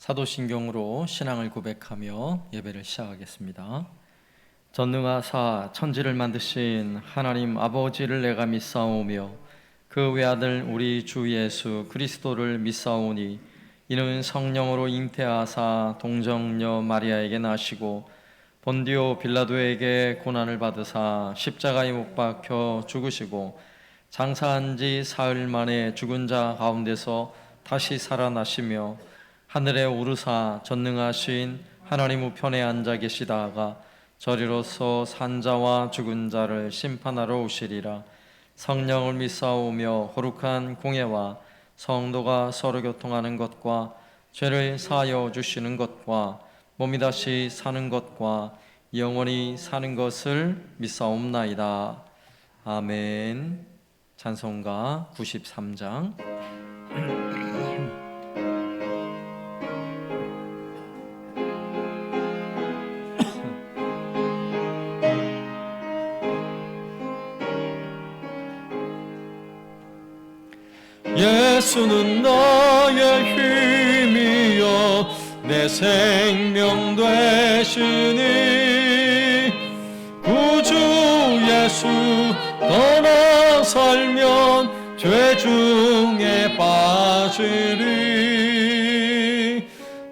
사도신경으로 신앙을 고백하며 예배를 시작하겠습니다. 전능하사 천지를 만드신 하나님 아버지를 내가 믿사오며 그 외아들 우리 주 예수 그리스도를 믿사오니 이는 성령으로 잉태하사 동정녀 마리아에게 나시고 본디오 빌라도에게 고난을 받으사 십자가에 못 박혀 죽으시고 장사한 지 사흘 만에 죽은 자 가운데서 다시 살아나시며 하늘에 오르사 전능하신 하나님 우편에 앉아 계시다가 저리로서 산자와 죽은 자를 심판하러 오시리라. 성령을 믿사오며 거룩한 공예와 성도가 서로 교통하는 것과 죄를 사하여 주시는 것과 몸이 다시 사는 것과 영원히 사는 것을 믿사옵나이다. 아멘. 찬송가 93장. 예수는 나의 힘이여 내 생명 되시니 구주 예수 떠나 살면 죄 중에 빠지리.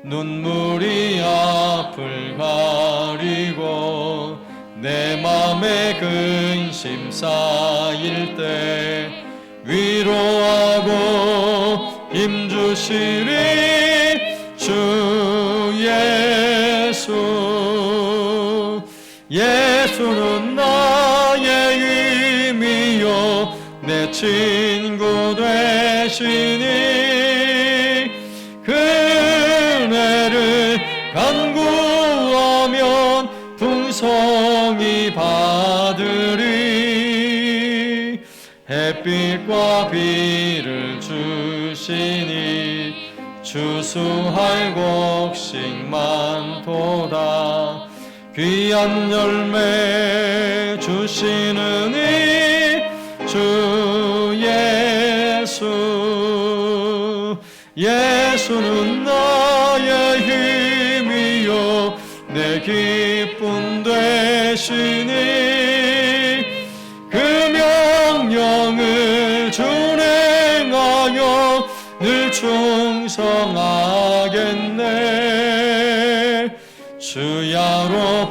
눈물이 앞을 가리고 내 맘에 근심 쌓일 때 위로하고 힘주시리 주 예수. 예수는 나의 힘이요 내 친구 되시니 그네를 간구하면 풍성히 받으리. 햇빛과 비를 주시니 추수할 곡식 많도다. 귀한 열매 주시느니 주 예수. 예수는 나의 힘이요 내 기쁨 되시니 그 명령을 준행하여 늘 충성하겠네. 주야로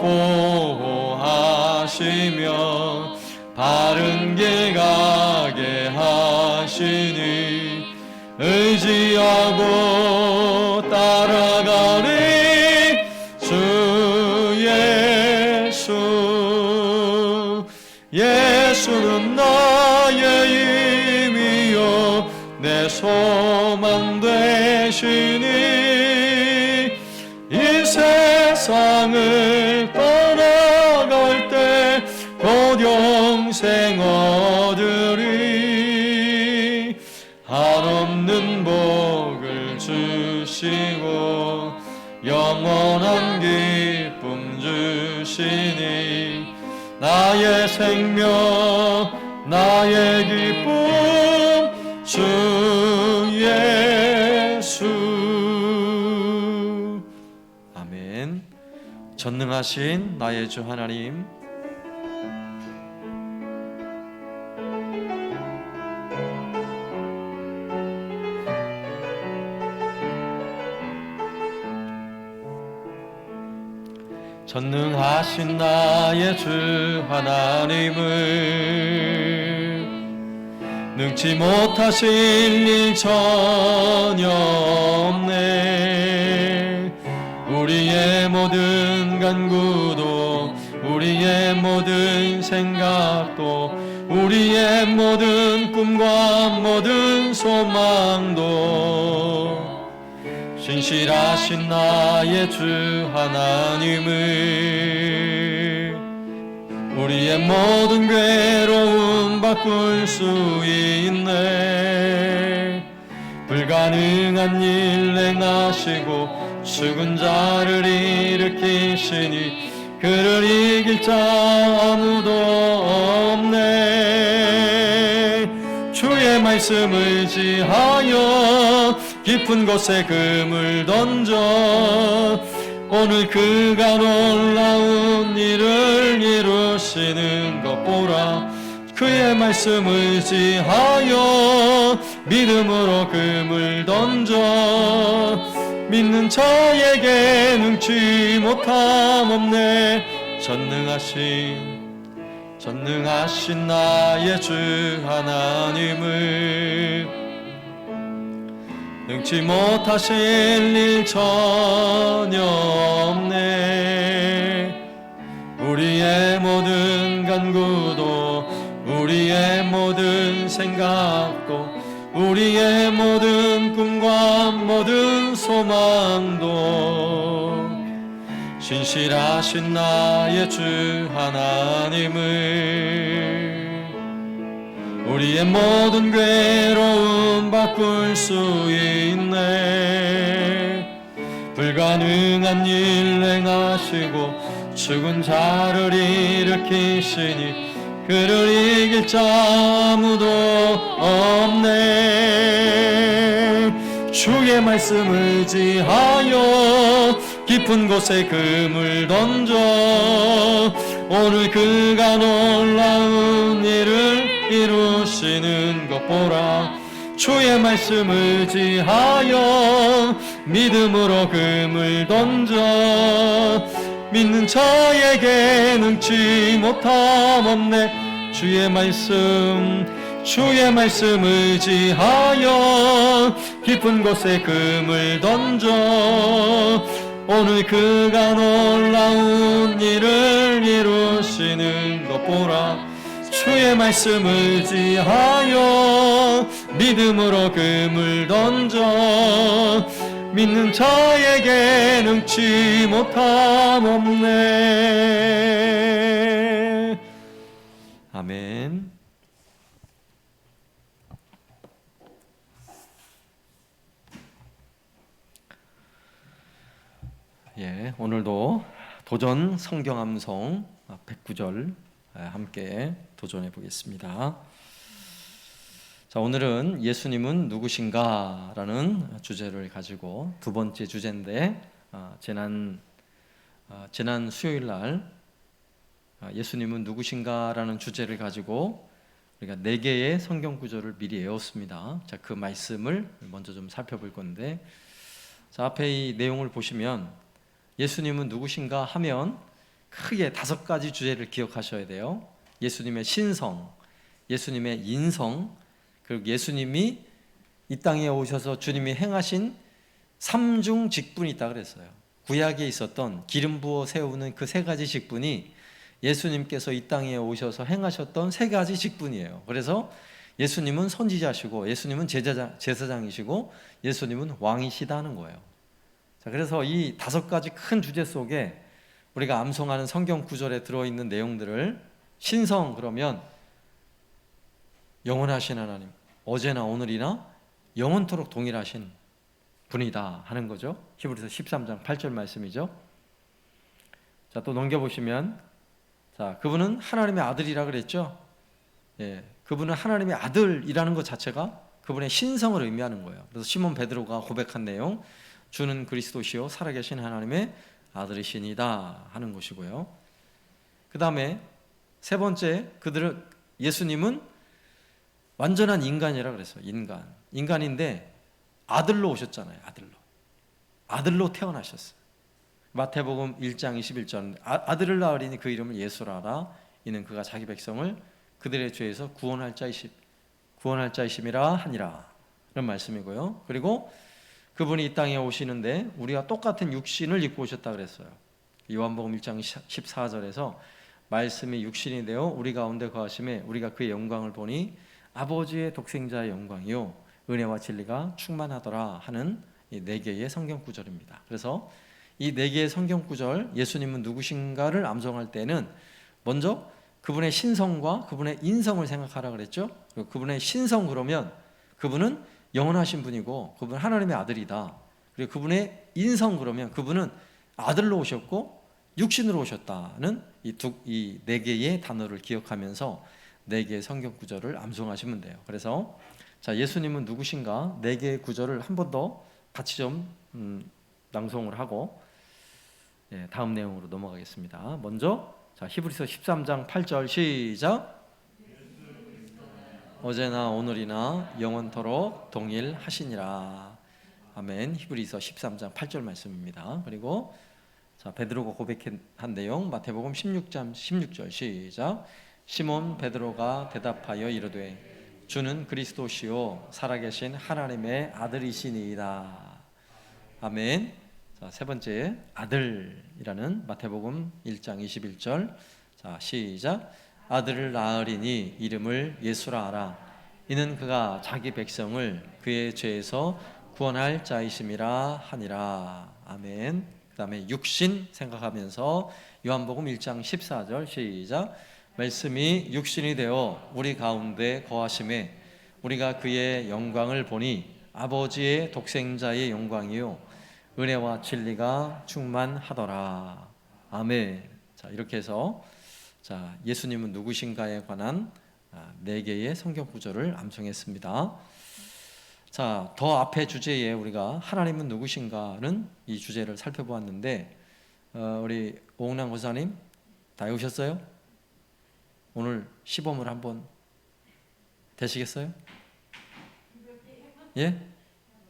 보호하시며 바른 길 가게 하시니 의지하고 따라가리 주 예수. 예수는 나의 힘이요 내 소망 되시니 이 세상을 떠나갈 때 곧 영생 얻으리. 한없는 복을 주시고 영원한 기쁨 주시니 나의 생명 나의 기쁨 주 예수. 아멘. 전능하신 나의 주 하나님, 전능하신 나의 주 하나님을 능치 못하실 일 전혀 없네. 우리의 모든 간구도 우리의 모든 생각도 우리의 모든 꿈과 모든 소망도 신실하신 나의 주 하나님을 우리의 모든 괴로움 바꿀 수 있네. 불가능한 일 행하시고 죽은 자를 일으키시니 그를 이길 자 아무도 없네. 주 주의 말씀 의지하여 깊은 곳에 금을 던져 오늘 그가 놀라운 일을 이루시는 것 보라. 그의 말씀 의지하여 믿음으로 금을 던져 믿는 자에게 능치 못함 없네. 전능하신 나의 주 하나님을 능치 못하실 일 전혀 없네. 우리의 모든 간구도 우리의 모든 생각도 우리의 모든 꿈과 모든 소망도 신실하신 나의 주 하나님을 우리의 모든 괴로움 바꿀 수 있네. 불가능한 일 행하시고 죽은 자를 일으키시니 그를 이길 자 아무도 없네. 주의 말씀 의지하여 깊은 곳에 금을 던져 오늘 그가 놀라운 일을 이루시는 것 보라. 주의 말씀 의지하여 믿음으로 금을 던져 믿는 자에게 능치 못함 없네. 주의 말씀 의지하여 깊은 곳에 금을 던져 오늘 그가 놀라운 일을 이루시는 것 보라. 주의 말씀 의지하여 믿음으로 금을 던져 믿는 자에게 능치 못함 없네. 아멘. 예, 오늘도 도전 성경 암송 109절 함께 도전해 보겠습니다. 자, 오늘은 예수님은 누구신가? 라는 주제를 가지고 두 번째 주제인데 지난 수요일 날 예수님은 누구신가? 라는 주제를 가지고 우리가 4개의 성경 구절을 미리 외웠습니다. 자, 그 말씀을 먼저 좀 살펴볼 건데, 자, 앞에 이 내용을 보시면 예수님은 누구신가 하면 크게 5가지 주제를 기억하셔야 돼요. 예수님의 신성, 예수님의 인성, 그리고 예수님이 이 땅에 오셔서 주님이 행하신 3중 직분이 있다 그랬어요. 구약에 있었던 기름 부어 세우는 그 3가지 직분이 예수님께서 이 땅에 오셔서 행하셨던 3가지 직분이에요. 그래서 예수님은 선지자시고 예수님은 제사장이시고 예수님은 왕이시다는 거예요. 자, 그래서 이 5가지 큰 주제 속에 우리가 암송하는 성경 구절에 들어있는 내용들을 신성 그러면 영원하신 하나님, 어제나 오늘이나 영원토록 동일하신 분이다 하는 거죠. 히브리서 13장 8절 말씀이죠. 자, 또 넘겨보시면, 자, 그분은 하나님의 아들이라 그랬죠. 예, 그분은 하나님의 아들이라는 것 자체가 그분의 신성을 의미하는 거예요. 그래서 시몬 베드로가 고백한 내용, 주는 그리스도시요 살아계신 하나님의 아들이시니다 하는 것이고요. 그 다음에 세 번째, 예수님은 완전한 인간이라 그랬어요. 인간인데 아들로 오셨잖아요. 아들로 태어나셨어요. 마태복음 1장 21절 아들을 낳으리니 그 이름을 예수라라. 이는 그가 자기 백성을 그들의 죄에서 구원할 자이심이라 하니라. 이런 말씀이고요. 그리고 그분이 이 땅에 오시는데 우리가 똑같은 육신을 입고 오셨다 그랬어요. 요한복음 1장 14절에서 말씀이 육신이 되어 우리 가운데 거하심에 우리가 그의 영광을 보니 아버지의 독생자의 영광이요 은혜와 진리가 충만하더라 하는 이 4개의 성경 구절입니다. 그래서 이 4개의 성경 구절 예수님은 누구신가를 암송할 때는 먼저 그분의 신성과 그분의 인성을 생각하라 그랬죠. 그분의 신성 그러면 그분은 영원하신 분이고 그분은 하나님의 아들이다. 그리고 그분의 인성 그러면 그분은 아들로 오셨고 육신으로 오셨다는 이 4개의 단어를 기억하면서 4개의 성경 구절을 암송하시면 돼요. 그래서 자, 예수님은 누구신가? 네 개의 구절을 한 번 더 같이 좀 낭송을 하고 다음 내용으로 넘어가겠습니다. 먼저 자, 히브리서 13장 8절 시작. 어제나 오늘이나 영원토록 동일하시니라. 아멘. 히브리서 13장 8절 말씀입니다. 그리고 자, 베드로가 고백한 내용 마태복음 16장 16절 시작. 시몬 베드로가 대답하여 이르되 주는 그리스도시요 살아계신 하나님의 아들이시니이다. 아멘. 자, 세 번째 아들이라는 마태복음 1장 21절. 자, 시작. 아들을 낳으리니 이름을 예수라 하라. 이는 그가 자기 백성을 그의 죄에서 구원할 자이심이라 하니라. 아멘. 그 다음에 육신 생각하면서 요한복음 1장 14절 시작. 말씀이 육신이 되어 우리 가운데 거하심에 우리가 그의 영광을 보니 아버지의 독생자의 영광이요 은혜와 진리가 충만하더라. 아멘. 자, 이렇게 해서 자, 예수님은 누구신가에 관한 네 개의 성경 구절을 암송했습니다. 자, 더 앞에 주제에 우리가 하나님은 누구신가는 이 주제를 살펴보았는데 우리 오은랑 권사님 다 외우셨어요? 오늘 시범을 한번 되시겠어요? 예?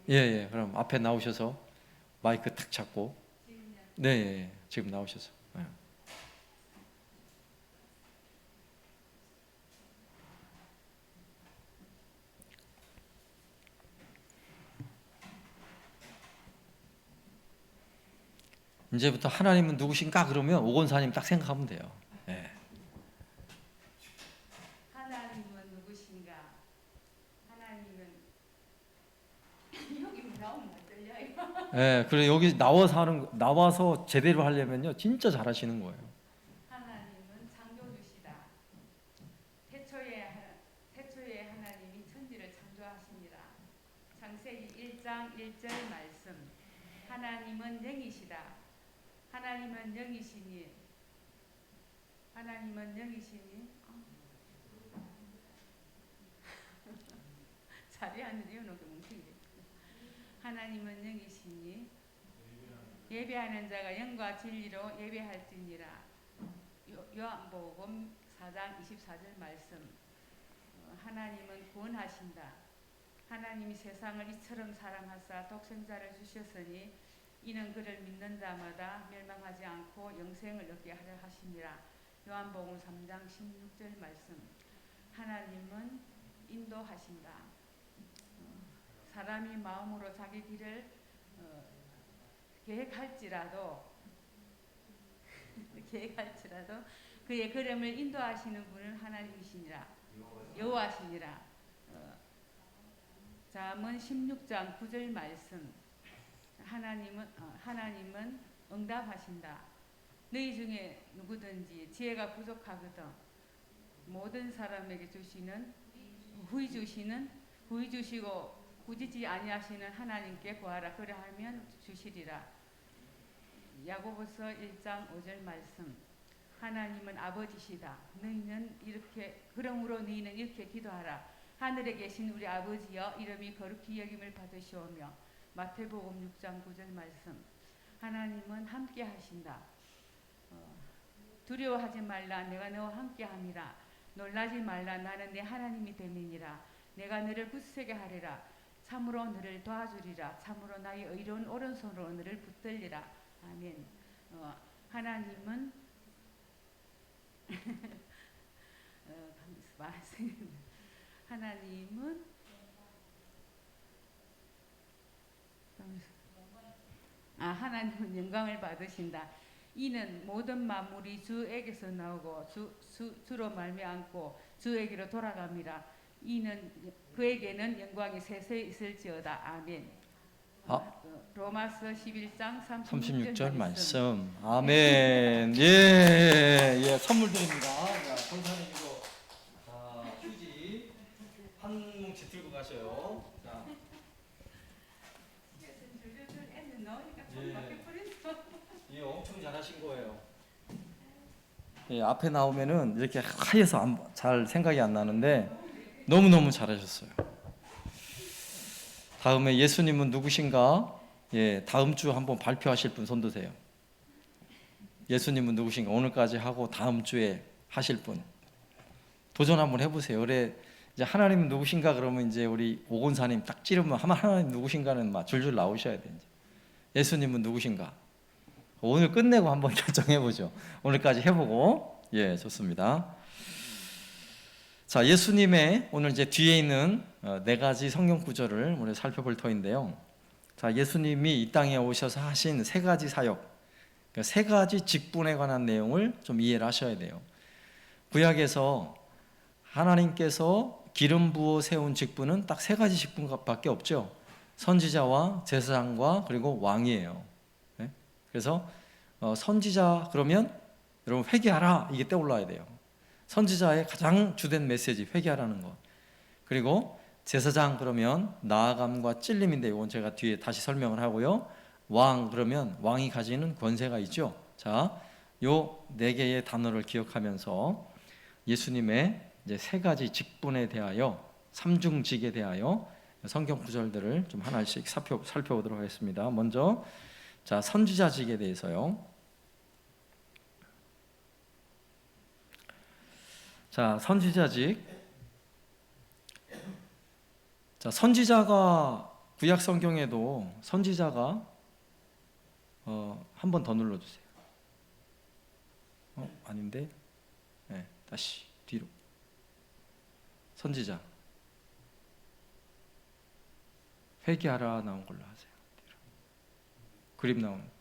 예. 그럼 앞에 나오셔서 마이크 탁 잡고 네, 지금 나오셔서 이제부터 하나님은 누구신가 그러면 오건사님 딱 생각하면 돼요. 네. 하나님은 누구신가? 하나님은 여기 나오면 떨려요. 네, 그래 여기 나와서 제대로 하려면요 진짜 잘하시는 거예요. 하나님은 창조주시다. 태초에 하나님이 천지를 창조하시니라. 창세기 1장 1절 말씀. 하나님은 영이시다. 하나님은 영이시니 자리 안에 이어놓고 뭉치게. 하나님은 영이시니 예배하는 자가 영과 진리로 예배할지니라. 요한복음 4장 24절 말씀. 하나님은 구원하신다. 하나님이 세상을 이처럼 사랑하사 독생자를 주셨으니 이는 그를 믿는 자마다 멸망하지 않고 영생을 얻게 하려 하심이라. 요한복음 3장 16절 말씀. 하나님은 인도하신다. 사람이 마음으로 자기 길을 계획할지라도 그의 걸음을 인도하시는 분은 하나님이시니라. 여호와시니라. 잠언 16장 9절 말씀. 하나님은 응답하신다. 너희 중에 누구든지 지혜가 부족하거든 모든 사람에게 주시는 후히 주시고 꾸짖지 아니하시는 하나님께 구하라. 그러하면 주시리라. 야고보서 1장 5절 말씀. 하나님은 아버지시다. 그러므로 너희는 이렇게 기도하라. 하늘에 계신 우리 아버지여 이름이 거룩히 여김을 받으시오며. 마태복음 6장 9절 말씀. 하나님은 함께 하신다. 두려워하지 말라. 내가 너와 함께 함이라. 놀라지 말라. 나는 내 하나님이 됨이니라. 내가 너를 굳세게 하리라. 참으로 너를 도와주리라. 참으로 나의 의로운 오른손으로 너를 붙들리라. 아멘. 하나님은 하나님은 영광을 받으신다. 이는 모든 만물이 주에게서 나오고 주로 말미암고 주에게로 돌아갑니다. 이는 그에게는 영광이 세세 있을지어다. 아멘. 로마서 11장 36절 말씀. 아멘. 예, 선물 드립니다. 자, 권사님도 휴지 한 뭉치 들고 가셔요. 자. 예, 엄청 잘하신 거예요. 예, 앞에 나오면은 이렇게 하얘서 잘 생각이 안 나는데 너무너무 잘하셨어요. 다음에 예수님은 누구신가? 예, 다음 주 한번 발표하실 분 손 드세요. 예수님은 누구신가? 오늘까지 하고 다음 주에 하실 분 도전 한번 해보세요. 그래 이제 하나님은 누구신가 그러면 이제 우리 오건사님 딱 찌르면 하나님 누구신가는 막 줄줄 나오셔야 돼요. 예수님은 누구신가? 오늘 끝내고 한번 결정해보죠. 오늘까지 해보고. 예, 좋습니다. 자, 예수님의 오늘 이제 뒤에 있는 네 가지 성경 구절을 오늘 살펴볼 터인데요. 자, 예수님이 이 땅에 오셔서 하신 세 가지 사역, 그러니까 세 가지 직분에 관한 내용을 좀 이해를 하셔야 돼요. 구약에서 하나님께서 기름 부어 세운 직분은 딱 세 가지 직분밖에 없죠. 선지자와 제사장과 그리고 왕이에요. 네? 그래서 선지자 그러면 여러분 회개하라 이게 떠올라야 돼요. 선지자의 가장 주된 메시지 회개하라는 것. 그리고 제사장 그러면 나아감과 찔림인데 이건 제가 뒤에 다시 설명을 하고요. 왕 그러면 왕이 가지는 권세가 있죠. 자, 요 네 개의 단어를 기억하면서 예수님의 이제 세 가지 직분에 대하여 삼중직에 대하여 성경 구절들을 좀 하나씩 살펴보도록 하겠습니다. 먼저 자, 선지자직에 대해서요. 자, 선지자직. 자, 선지자가 구약 성경에도 선지자가 한 번 더 눌러주세요. 아닌데? 네, 다시 뒤로. 선지자. 회개하라 나온 걸로 하세요. 뒤로. 그림 나오는 거.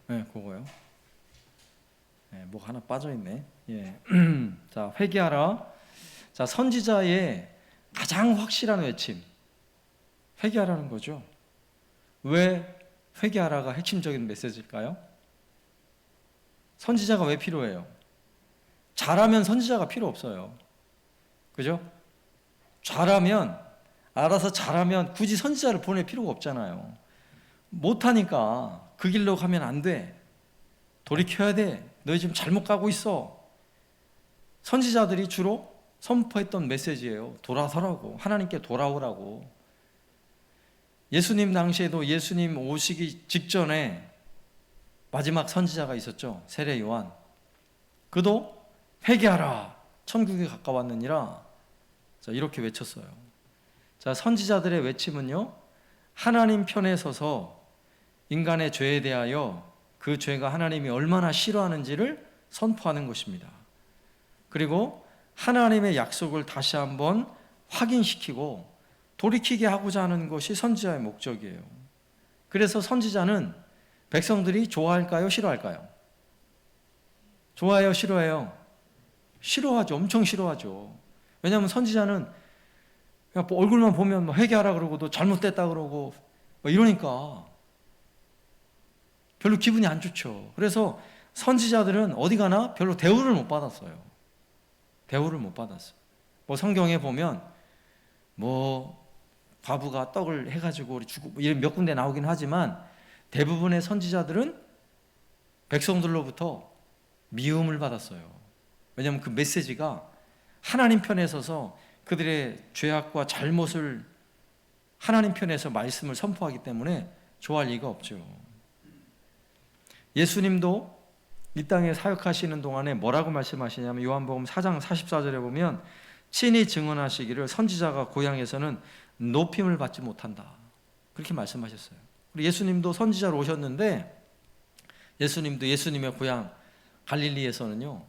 네, 그거요. 네, 뭐 하나 빠져있네. 예. 자, 회개하라. 자, 선지자의 가장 확실한 외침. 회개하라는 거죠. 왜 회개하라가 핵심적인 메시지일까요? 선지자가 왜 필요해요? 잘하면 선지자가 필요 없어요. 그죠? 알아서 잘하면 굳이 선지자를 보낼 필요가 없잖아요. 못하니까 그 길로 가면 안 돼. 돌이켜야 돼. 너희 지금 잘못 가고 있어. 선지자들이 주로 선포했던 메시지예요. 돌아서라고. 하나님께 돌아오라고. 예수님 당시에도 예수님 오시기 직전에 마지막 선지자가 있었죠. 세례 요한. 그도 회개하라. 천국이 가까웠느니라. 자, 이렇게 외쳤어요. 자, 선지자들의 외침은요. 하나님 편에 서서 인간의 죄에 대하여 그 죄가 하나님이 얼마나 싫어하는지를 선포하는 것입니다. 그리고 하나님의 약속을 다시 한번 확인시키고 돌이키게 하고자 하는 것이 선지자의 목적이에요. 그래서 선지자는 백성들이 좋아할까요? 싫어할까요? 좋아해요? 싫어해요? 싫어하죠. 엄청 싫어하죠. 왜냐하면 선지자는 그냥 얼굴만 보면 회개하라 그러고 너 잘못됐다 그러고 이러니까 별로 기분이 안 좋죠. 그래서 선지자들은 어디 가나 별로 대우를 못 받았어요. 대우를 못 받았어요. 뭐 성경에 보면 뭐 과부가 떡을 해가지고 주고 이런 몇 군데 나오긴 하지만 대부분의 선지자들은 백성들로부터 미움을 받았어요. 왜냐하면 그 메시지가 하나님 편에 서서 그들의 죄악과 잘못을 하나님 편에서 말씀을 선포하기 때문에 좋아할 리가 없죠. 예수님도 이 땅에 사역하시는 동안에 뭐라고 말씀하시냐면 요한복음 4장 44절에 보면 친히 증언하시기를 선지자가 고향에서는 높임을 받지 못한다. 그렇게 말씀하셨어요. 그리고 예수님도 선지자로 오셨는데 예수님도 예수님의 고향 갈릴리에서는요.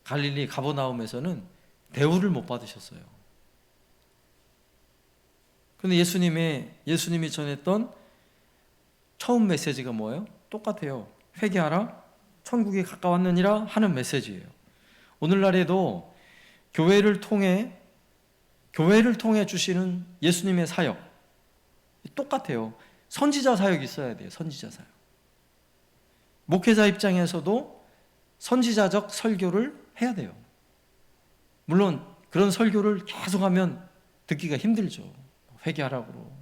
갈릴리 가버나움에서는 대우를 못 받으셨어요. 그런데 예수님이 전했던 처음 메시지가 뭐예요? 똑같아요. 회개하라. 천국이 가까웠느니라 하는 메시지예요. 오늘날에도 교회를 통해 주시는 예수님의 사역 똑같아요. 선지자 사역이 있어야 돼요. 선지자 사역. 목회자 입장에서도 선지자적 설교를 해야 돼요. 물론 그런 설교를 계속하면 듣기가 힘들죠. 회개하라고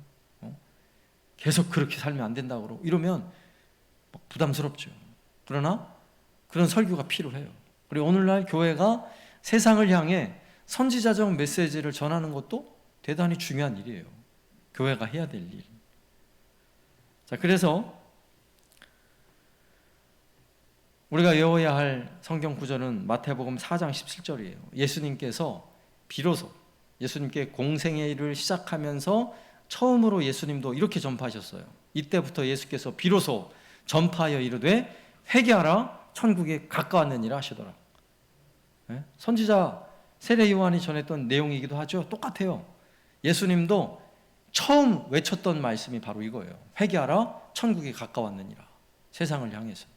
계속 그렇게 살면 안 된다고 이러면 부담스럽죠. 그러나 그런 설교가 필요해요. 그리고 오늘날 교회가 세상을 향해 선지자적 메시지를 전하는 것도 대단히 중요한 일이에요. 교회가 해야 될 일. 자, 그래서 우리가 외워야 할 성경 구절은 마태복음 4장 17절이에요. 예수님께서 비로소 예수님께 공생의 일을 시작하면서 처음으로 예수님도 이렇게 전파하셨어요. 이때부터 예수께서 비로소 전파하여 이르되 회개하라 천국에 가까웠느니라 하시더라. 선지자 세례 요한이 전했던 내용이기도 하죠. 똑같아요. 예수님도 처음 외쳤던 말씀이 바로 이거예요. 회개하라 천국이 가까웠느니라. 세상을 향해서.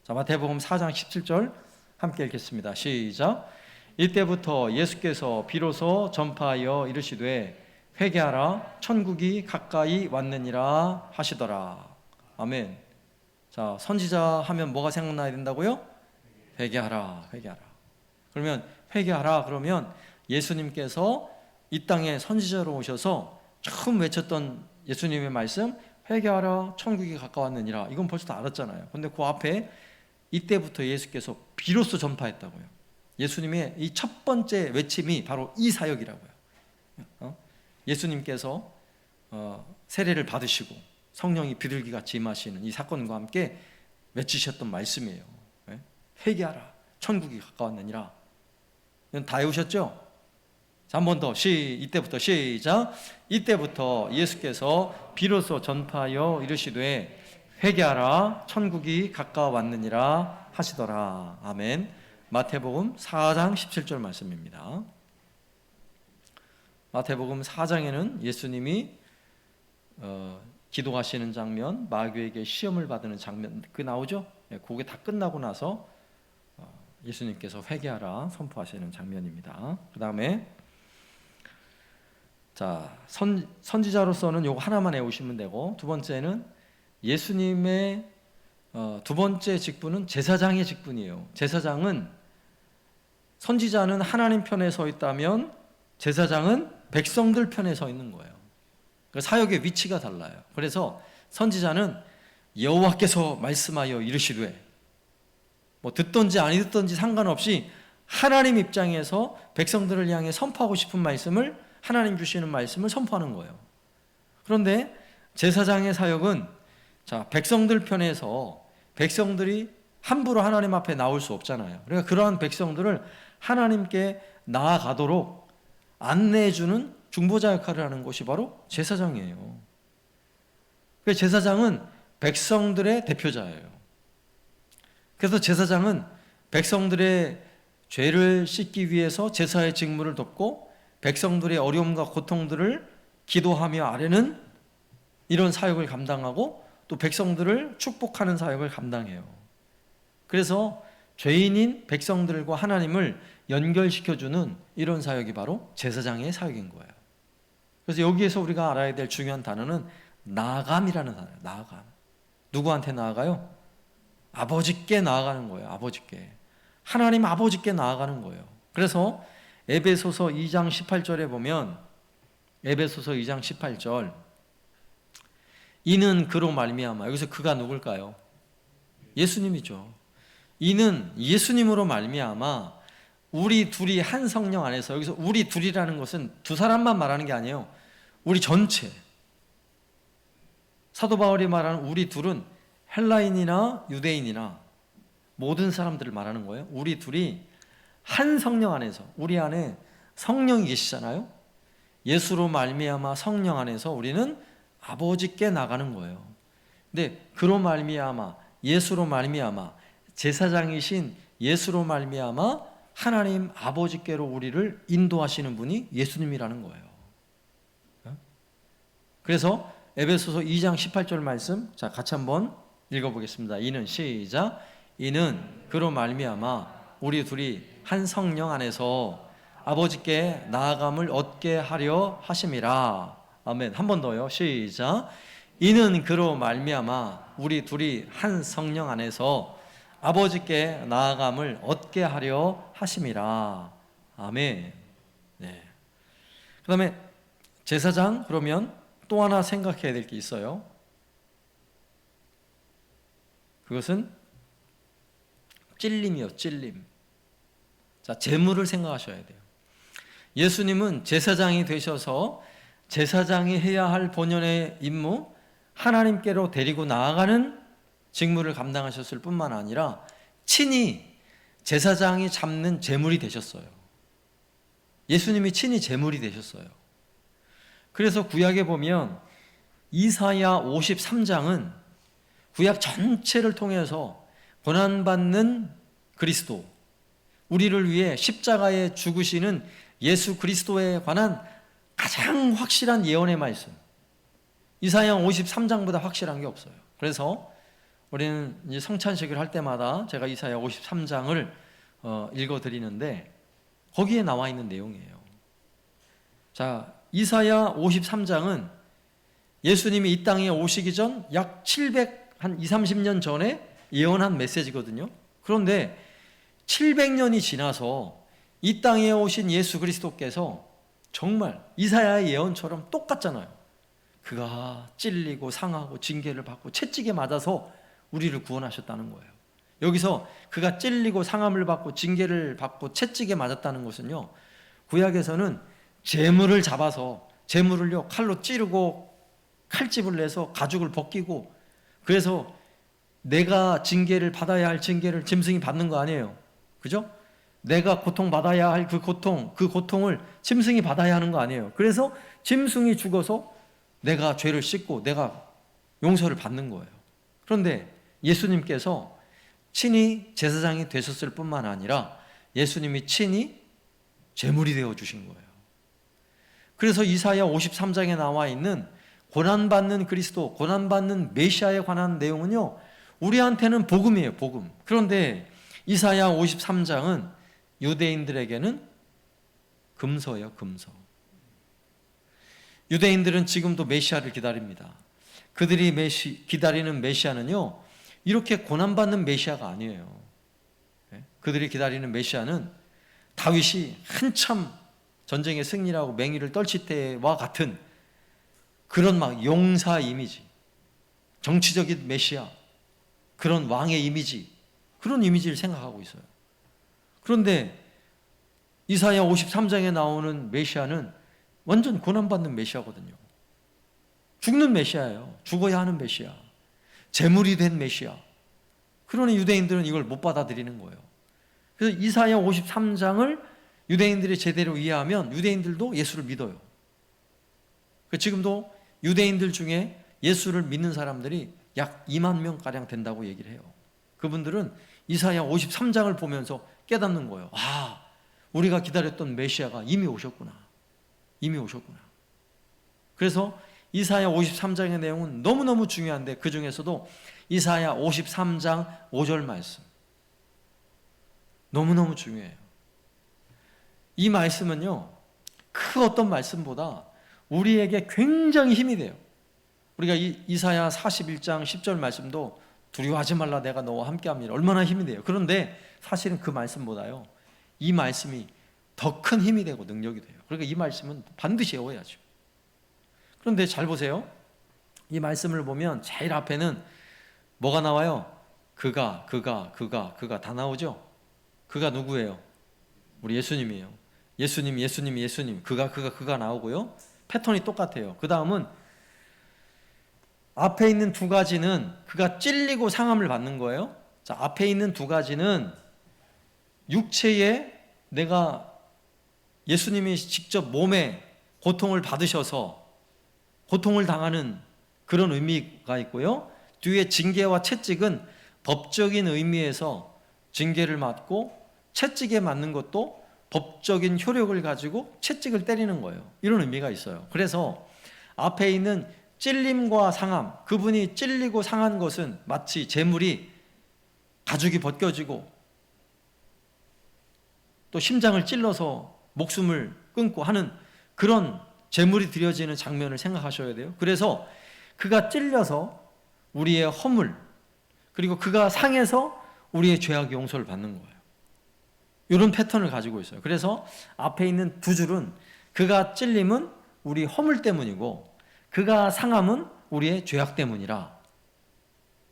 자, 마태복음 4장 17절 함께 읽겠습니다. 시작. 이때부터 예수께서 비로소 전파하여 이르시되 회개하라 천국이 가까이 왔느니라 하시더라. 아멘. 자, 선지자 하면 뭐가 생각나야 된다고요? 회개하라, 회개하라. 그러면 회개하라 그러면 예수님께서 이 땅에 선지자로 오셔서 처음 외쳤던 예수님의 말씀 회개하라 천국이 가까웠느니라, 이건 벌써 다 알았잖아요. 근데 그 앞에 이때부터 예수께서 비로소 전파했다고요. 예수님의 이 첫 번째 외침이 바로 이 사역이라고요. 예수님께서 세례를 받으시고 성령이 비둘기같이 임하시는 이 사건과 함께 외치셨던 말씀이에요. 회개하라 천국이 가까웠느니라. 이건 다 외우셨죠? 자, 한 번 더 이때부터 시작. 이때부터 예수께서 비로소 전파하여 이르시되 회개하라 천국이 가까웠느니라 하시더라. 아멘. 마태복음 4장 17절 말씀입니다. 마태복음 4장에는 예수님이 기도하시는 장면, 마귀에게 시험을 받는 장면 그 나오죠? 그게 다 끝나고 나서 예수님께서 회개하라 선포하시는 장면입니다. 그 다음에 자, 선지자로서는 요거 하나만 외우시면 되고, 두 번째는 예수님의 두 번째 직분은 제사장의 직분이에요. 제사장은, 선지자는 하나님 편에 서 있다면 제사장은 백성들 편에 서 있는 거예요. 그 사역의 위치가 달라요. 그래서 선지자는 여호와께서 말씀하여 이르시되, 뭐 듣든지 아니 듣든지 상관없이 하나님 입장에서 백성들을 향해 선포하고 싶은 말씀을, 하나님 주시는 말씀을 선포하는 거예요. 그런데 제사장의 사역은, 자, 백성들 편에서 백성들이 함부로 하나님 앞에 나올 수 없잖아요. 그러니까 그러한 백성들을 하나님께 나아가도록 안내해주는 중보자 역할을 하는 것이 바로 제사장이에요. 그래서 제사장은 백성들의 대표자예요. 그래서 제사장은 백성들의 죄를 씻기 위해서 제사의 직무를 돕고, 백성들의 어려움과 고통들을 기도하며 아뢰는 이런 사역을 감당하고, 또 백성들을 축복하는 사역을 감당해요. 그래서 죄인인 백성들과 하나님을 연결시켜주는 이런 사역이 바로 제사장의 사역인 거예요. 그래서 여기에서 우리가 알아야 될 중요한 단어는 나아감이라는 단어예요. 나아감. 누구한테 나아가요? 아버지께 나아가는 거예요. 아버지께. 하나님 아버지께 나아가는 거예요. 그래서 에베소서 2장 18절에 보면, 에베소서 2장 18절, 이는 그로 말미암아, 여기서 그가 누굴까요? 예수님이죠. 이는 예수님으로 말미암아 우리 둘이 한 성령 안에서, 여기서 우리 둘이라는 것은 두 사람만 말하는 게 아니에요. 우리 전체. 사도 바울이 말하는 우리 둘은 헬라인이나 유대인이나 모든 사람들을 말하는 거예요. 우리 둘이 한 성령 안에서, 우리 안에 성령이 계시잖아요. 예수로 말미암아 성령 안에서 우리는 아버지께 나가는 거예요. 근데 그로 말미암아, 예수로 말미암아, 제사장이신 예수로 말미암아 하나님 아버지께로 우리를 인도하시는 분이 예수님이라는 거예요. 그래서 에베소서 2장 18절 말씀, 자, 같이 한번 읽어보겠습니다. 이는 시작. 이는 그로 말미암아 우리 둘이 한 성령 안에서 아버지께 나아감을 얻게 하려 하심이라. 아멘. 한 번 더요. 시작. 이는 그로 말미암아 우리 둘이 한 성령 안에서 아버지께 나아감을 얻게 하려 하심이라. 아멘. 네. 그다음에 제사장, 그러면 또 하나 생각해야 될 게 있어요. 그것은 찔림이요, 찔림. 자, 재물을 생각하셔야 돼요. 예수님은 제사장이 되셔서 제사장이 해야 할 본연의 임무, 하나님께로 데리고 나아가는 직무를 감당하셨을 뿐만 아니라 친히 제사장이 잡는 제물이 되셨어요. 예수님이 친히 제물이 되셨어요. 그래서 구약에 보면 이사야 53장은 구약 전체를 통해서 고난받는 그리스도, 우리를 위해 십자가에 죽으시는 예수 그리스도에 관한 가장 확실한 예언의 말씀, 이사야 53장보다 확실한 게 없어요. 그래서 우리는 이제 성찬식을 할 때마다 제가 이사야 53장을 읽어드리는데 거기에 나와 있는 내용이에요. 자, 이사야 53장은 예수님이 이 땅에 오시기 전 약 230년 전에 예언한 메시지거든요. 그런데 700년이 지나서 이 땅에 오신 예수 그리스도께서 정말 이사야의 예언처럼 똑같잖아요. 그가 찔리고 상하고 징계를 받고 채찍에 맞아서 우리를 구원하셨다는 거예요. 여기서 그가 찔리고 상함을 받고 징계를 받고 채찍에 맞았다는 것은요, 구약에서는 재물을 잡아서 재물을요 칼로 찌르고 칼집을 내서 가죽을 벗기고, 그래서 내가 징계를 받아야 할 징계를 짐승이 받는 거 아니에요. 그죠? 내가 고통받아야 할 그 고통을 짐승이 받아야 하는 거 아니에요. 그래서 짐승이 죽어서 내가 죄를 씻고 내가 용서를 받는 거예요. 그런데 예수님께서 친히 제사장이 되셨을 뿐만 아니라 예수님이 친히 제물이 되어 주신 거예요. 그래서 이사야 53장에 나와 있는 고난받는 그리스도, 고난받는 메시아에 관한 내용은요, 우리한테는 복음이에요, 복음. 그런데 이사야 53장은 유대인들에게는 금서예요, 금서. 유대인들은 지금도 메시아를 기다립니다. 그들이 기다리는 메시아는요, 이렇게 고난받는 메시아가 아니에요. 그들이 기다리는 메시아는 다윗이 한참 전쟁의 승리라고 맹위를 떨칠 때와 같은 그런 막 용사 이미지, 정치적인 메시아, 그런 왕의 이미지, 그런 이미지를 생각하고 있어요. 그런데 이사야 53장에 나오는 메시아는 완전 고난받는 메시아거든요. 죽는 메시아예요. 죽어야 하는 메시아. 제물이 된 메시아. 그러니 유대인들은 이걸 못 받아들이는 거예요. 그래서 이사야 53장을 유대인들이 제대로 이해하면 유대인들도 예수를 믿어요. 지금도 유대인들 중에 예수를 믿는 사람들이 약 2만 명가량 된다고 얘기를 해요. 그분들은 이사야 53장을 보면서 깨닫는 거예요. 아, 우리가 기다렸던 메시아가 이미 오셨구나. 이미 오셨구나. 그래서 이사야 53장의 내용은 너무너무 중요한데 그 중에서도 이사야 53장 5절 말씀 너무너무 중요해요. 이 말씀은요, 그 어떤 말씀보다 우리에게 굉장히 힘이 돼요. 우리가 이사야 41장 10절 말씀도 두려워하지 말라 내가 너와 함께합니다. 얼마나 힘이 돼요. 그런데 사실은 그 말씀보다요, 이 말씀이 더 큰 힘이 되고 능력이 돼요. 그러니까 이 말씀은 반드시 외워야죠. 그런데 잘 보세요. 이 말씀을 보면 제일 앞에는 뭐가 나와요? 그가 다 나오죠? 그가 누구예요? 우리 예수님이에요. 예수님. 그가 나오고요. 패턴이 똑같아요. 그 다음은 앞에 있는 두 가지는 그가 찔리고 상함을 받는 거예요. 자, 앞에 있는 두 가지는 육체에 내가 예수님이 직접 몸에 고통을 받으셔서 고통을 당하는 그런 의미가 있고요. 뒤에 징계와 채찍은 법적인 의미에서 징계를 맞고 채찍에 맞는 것도 법적인 효력을 가지고 채찍을 때리는 거예요. 이런 의미가 있어요. 그래서 앞에 있는 찔림과 상함, 그분이 찔리고 상한 것은 마치 재물이 가죽이 벗겨지고 또 심장을 찔러서 목숨을 끊고 하는 그런 재물이 드려지는 장면을 생각하셔야 돼요. 그래서 그가 찔려서 우리의 허물, 그리고 그가 상해서 우리의 죄악 용서를 받는 거예요. 이런 패턴을 가지고 있어요. 그래서 앞에 있는 두 줄은 그가 찔림은 우리 허물 때문이고 그가 상함은 우리의 죄악 때문이라,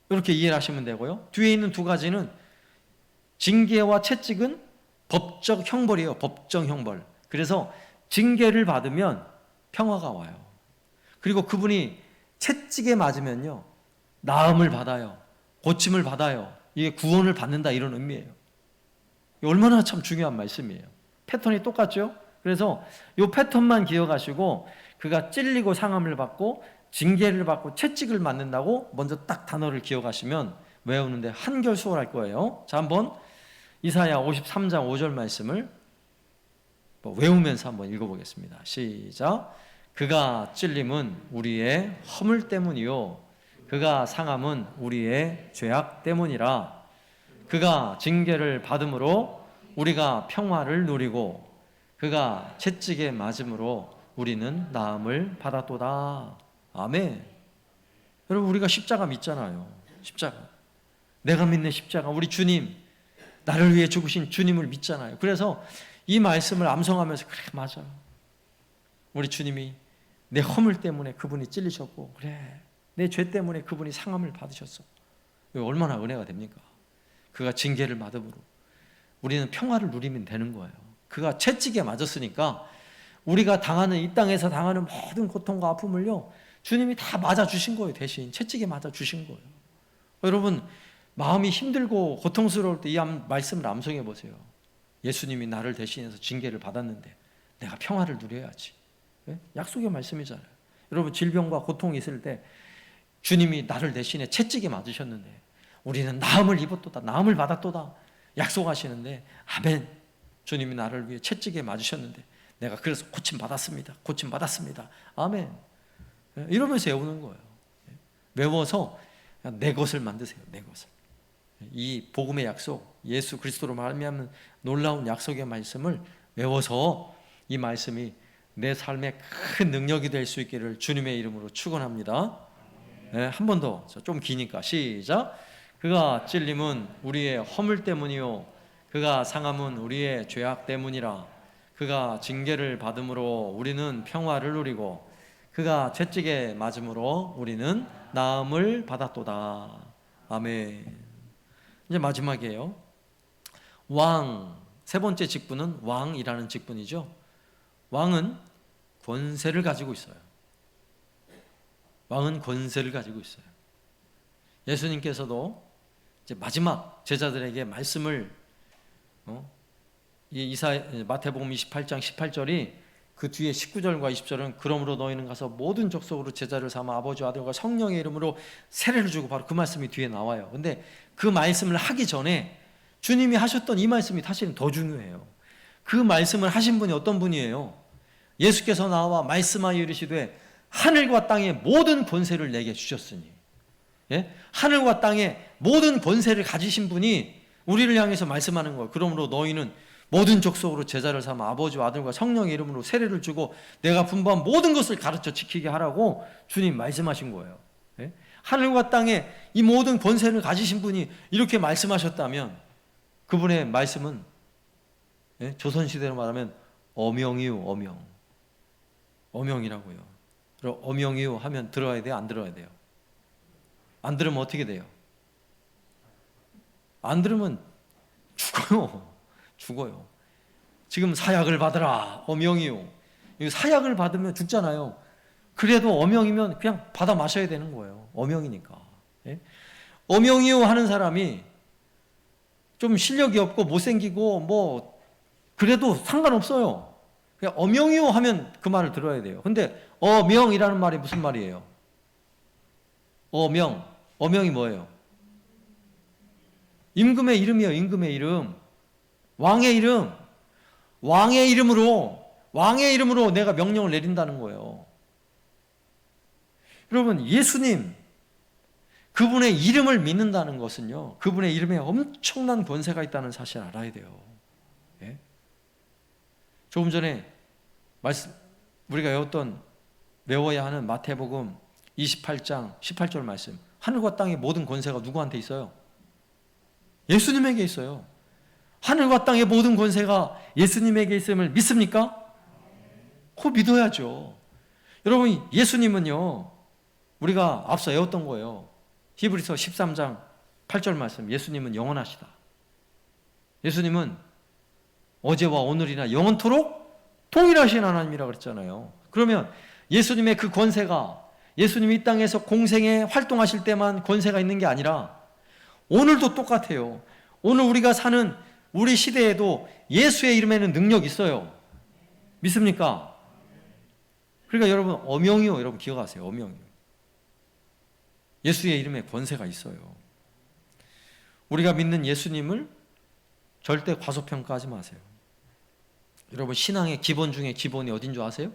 이렇게 이해를 하시면 되고요. 뒤에 있는 두 가지는 징계와 채찍은 법적 형벌이에요. 법정 형벌. 그래서 징계를 받으면 평화가 와요. 그리고 그분이 채찍에 맞으면요, 나음을 받아요. 고침을 받아요. 이게 구원을 받는다, 이런 의미예요. 얼마나 참 중요한 말씀이에요. 패턴이 똑같죠? 그래서 이 패턴만 기억하시고, 그가 찔리고 상함을 받고 징계를 받고 채찍을 맞는다고 먼저 딱 단어를 기억하시면 외우는데 한결 수월할 거예요. 자, 한번 이사야 53장 5절 말씀을 외우면서 한번 읽어보겠습니다. 시작. 그가 찔림은 우리의 허물 때문이요 그가 상함은 우리의 죄악 때문이라. 그가 징계를 받음으로 우리가 평화를 누리고 그가 채찍에 맞음으로 우리는 나음을 받았도다. 아멘. 여러분, 우리가 십자가 믿잖아요. 십자가. 내가 믿는 십자가, 우리 주님, 나를 위해 죽으신 주님을 믿잖아요. 그래서 이 말씀을 암송하면서, 그래, 맞아, 우리 주님이 내 허물 때문에 그분이 찔리셨고, 그래, 내 죄 때문에 그분이 상함을 받으셨어. 이거 얼마나 은혜가 됩니까? 그가 징계를 받음으로 우리는 평화를 누리면 되는 거예요. 그가 채찍에 맞았으니까 우리가 당하는, 이 땅에서 당하는 모든 고통과 아픔을요, 주님이 다 맞아주신 거예요. 대신 채찍에 맞아주신 거예요. 여러분, 마음이 힘들고 고통스러울 때 이 말씀을 암송해 보세요. 예수님이 나를 대신해서 징계를 받았는데 내가 평화를 누려야지. 약속의 말씀이잖아요. 여러분, 질병과 고통이 있을 때 주님이 나를 대신해 채찍에 맞으셨는데 우리는 나음을 입었도다, 나음을 받았도다 약속하시는데, 아멘, 주님이 나를 위해 채찍에 맞으셨는데 내가 그래서 고침 받았습니다, 고침 받았습니다, 아멘, 이러면서 외우는 거예요. 외워서 내 것을 만드세요. 내 것을. 이 복음의 약속, 예수 그리스도로 말미암는 놀라운 약속의 말씀을 외워서 이 말씀이 내 삶에 큰 능력이 될 수 있기를 주님의 이름으로 축원합니다. 한 번 더, 좀 기니까 시작. 그가 찔림은 우리의 허물 때문이요 그가 상함은 우리의 죄악 때문이라. 그가 징계를 받음으로 우리는 평화를 누리고 그가 채찍에 맞음으로 우리는 나음을 받았도다. 아멘. 이제 마지막이에요. 왕, 세 번째 직분은 왕이라는 직분이죠. 왕은 권세를 가지고 있어요. 왕은 권세를 가지고 있어요. 예수님께서도 이제 마지막 제자들에게 말씀을 마태복음 28장 18절이 그 뒤에 19절과 20절은 그러므로 너희는 가서 모든 족속으로 제자를 삼아 아버지와 아들과 성령의 이름으로 세례를 주고, 바로 그 말씀이 뒤에 나와요. 근데 그 말씀을 하기 전에 주님이 하셨던 이 말씀이 사실은 더 중요해요. 그 말씀을 하신 분이 어떤 분이에요? 예수께서 나와 말씀하여 이르시되 하늘과 땅의 모든 권세를 내게 주셨으니. 예? 하늘과 땅의 모든 권세를 가지신 분이 우리를 향해서 말씀하는 거예요. 그러므로 너희는 모든 족속으로 제자를 삼아 아버지와 아들과 성령의 이름으로 세례를 주고 내가 분부한 모든 것을 가르쳐 지키게 하라고 주님 말씀하신 거예요. 예? 하늘과 땅의 이 모든 권세를 가지신 분이 이렇게 말씀하셨다면 그분의 말씀은, 예? 조선시대로 말하면 어명이요, 어명. 어명이라고요. 그럼 어명이요 하면 들어야 돼요, 안 들어야 돼요? 안 들으면 어떻게 돼요? 안 들으면 죽어요. 죽어요. 지금 사약을 받으라, 어명이요. 사약을 받으면 죽잖아요. 그래도 어명이면 그냥 받아 마셔야 되는 거예요. 어명이니까. 예? 어명이요 하는 사람이 좀 실력이 없고 못생기고 뭐 그래도 상관없어요. 그냥 어명이요 하면 그 말을 들어야 돼요. 근데 어명이라는 말이 무슨 말이에요? 어명이 뭐예요? 임금의 이름이에요. 임금의 이름. 왕의 이름. 왕의 이름으로 내가 명령을 내린다는 거예요. 여러분, 예수님, 그분의 이름을 믿는다는 것은요, 그분의 이름에 엄청난 권세가 있다는 사실을 알아야 돼요. 예? 조금 전에 우리가 외워야 하는 마태복음 28장 18절 말씀, 하늘과 땅의 모든 권세가 누구한테 있어요? 예수님에게 있어요. 하늘과 땅의 모든 권세가 예수님에게 있음을 믿습니까? 그거 믿어야죠. 여러분, 예수님은요, 우리가 앞서 외웠던 거예요. 히브리서 13장 8절 말씀, 예수님은 영원하시다. 예수님은 어제와 오늘이나 영원토록 동일하신 하나님이라 그랬잖아요. 그러면 예수님의 그 권세가 예수님이 이 땅에서 공생에 활동하실 때만 권세가 있는 게 아니라 오늘도 똑같아요. 오늘 우리가 사는 우리 시대에도 예수의 이름에는 능력이 있어요. 믿습니까? 그러니까 여러분, 엄영이요. 여러분 기억하세요. 엄영이요. 예수의 이름에 권세가 있어요. 우리가 믿는 예수님을 절대 과소평가하지 마세요. 여러분, 신앙의 기본 중에 기본이 어딘 줄 아세요?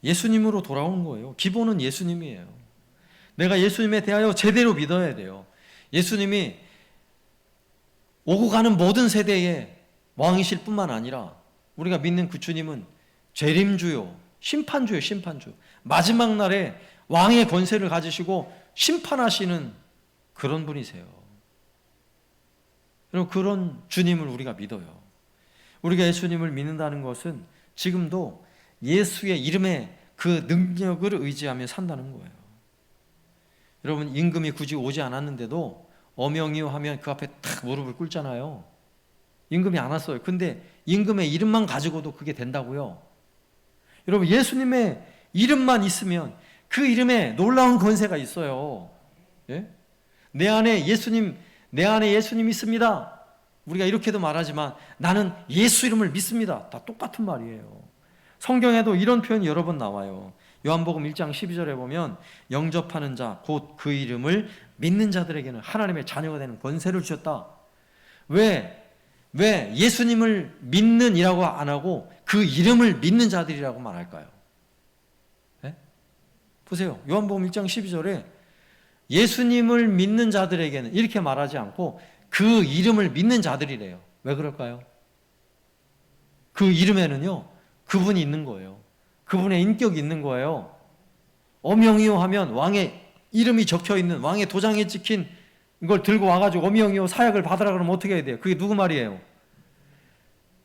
예수님으로 돌아오는 거예요. 기본은 예수님이에요. 내가 예수님에 대하여 제대로 믿어야 돼요. 예수님이 오고 가는 모든 세대의 왕이실 뿐만 아니라 우리가 믿는 그 주님은 재림주요, 심판주요, 심판주. 마지막 날에 왕의 권세를 가지시고 심판하시는 그런 분이세요. 여러분, 그런 주님을 우리가 믿어요. 우리가 예수님을 믿는다는 것은 지금도 예수의 이름에 그 능력을 의지하며 산다는 거예요. 여러분, 임금이 굳이 오지 않았는데도 엄영이요 하면 그 앞에 탁 무릎을 꿇잖아요. 임금이 안 왔어요. 근데 임금의 이름만 가지고도 그게 된다고요. 여러분, 예수님의 이름만 있으면 그 이름에 놀라운 권세가 있어요. 예? 내 안에 예수님 있습니다. 우리가 이렇게도 말하지만 나는 예수 이름을 믿습니다. 다 똑같은 말이에요. 성경에도 이런 표현이 여러 번 나와요. 요한복음 1장 12절에 보면 영접하는 자 곧 그 이름을 믿는 자들에게는 하나님의 자녀가 되는 권세를 주셨다. 왜 예수님을 믿는이라고 안 하고 그 이름을 믿는 자들이라고 말할까요? 네? 보세요. 요한복음 1장 12절에 예수님을 믿는 자들에게는 이렇게 말하지 않고 그 이름을 믿는 자들이래요. 왜 그럴까요? 그 이름에는요, 그분이 있는 거예요. 그분의 인격이 있는 거예요. 엄영이요 하면 왕의 이름이 적혀있는, 왕의 도장에 찍힌 이걸 들고 와가지고 엄영이요 사약을 받으라 그러면 어떻게 해야 돼요? 그게 누구 말이에요?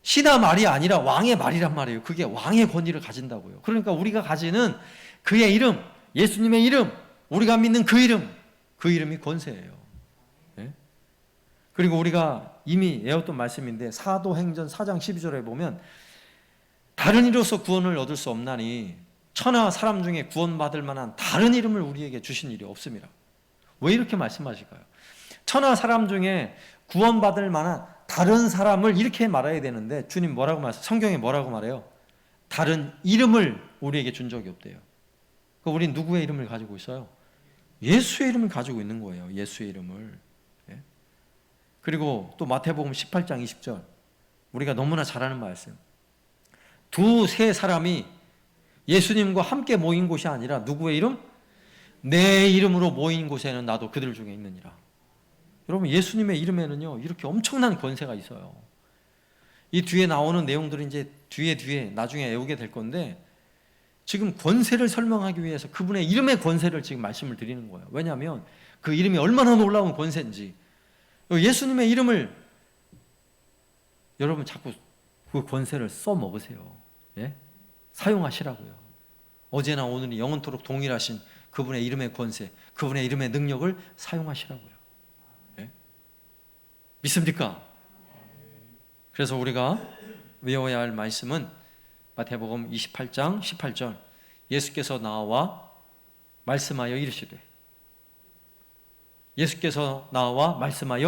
신하 말이 아니라 왕의 말이란 말이에요. 그게 왕의 권위를 가진다고요. 그러니까 우리가 가지는 그의 이름, 예수님의 이름, 우리가 믿는 그 이름이 권세예요. 네? 그리고 우리가 이미 외웠던 말씀인데 사도행전 4장 12절에 보면 다른 이로서 구원을 얻을 수 없나니 천하 사람 중에 구원받을 만한 다른 이름을 우리에게 주신 일이 없습니다. 왜 이렇게 말씀하실까요? 천하 사람 중에 구원받을 만한 다른 사람을 이렇게 말해야 되는데 주님 뭐라고 말해요? 성경에 뭐라고 말해요? 다른 이름을 우리에게 준 적이 없대요. 우리는 누구의 이름을 가지고 있어요? 예수의 이름을 가지고 있는 거예요. 예수의 이름을. 예? 그리고 또 마태복음 18장 20절 우리가 너무나 잘 아는 말씀. 두세 사람이 예수님과 함께 모인 곳이 아니라 누구의 이름? 내 이름으로 모인 곳에는 나도 그들 중에 있느니라. 여러분, 예수님의 이름에는요 이렇게 엄청난 권세가 있어요. 이 뒤에 나오는 내용들은 이제 뒤에 나중에 외우게 될 건데 지금 권세를 설명하기 위해서 그분의 이름의 권세를 지금 말씀을 드리는 거예요. 왜냐하면 그 이름이 얼마나 놀라운 권세인지. 예수님의 이름을 여러분 자꾸 그 권세를 써먹으세요. 예? 사용하시라고요. 어제나 오늘이 영원토록 동일하신 그분의 이름의 권세, 그분의 이름의 능력을 사용하시라고요. 예? 믿습니까? 그래서 우리가 외워야 할 말씀은 마태복음 28장 18절 예수께서 나와 말씀하여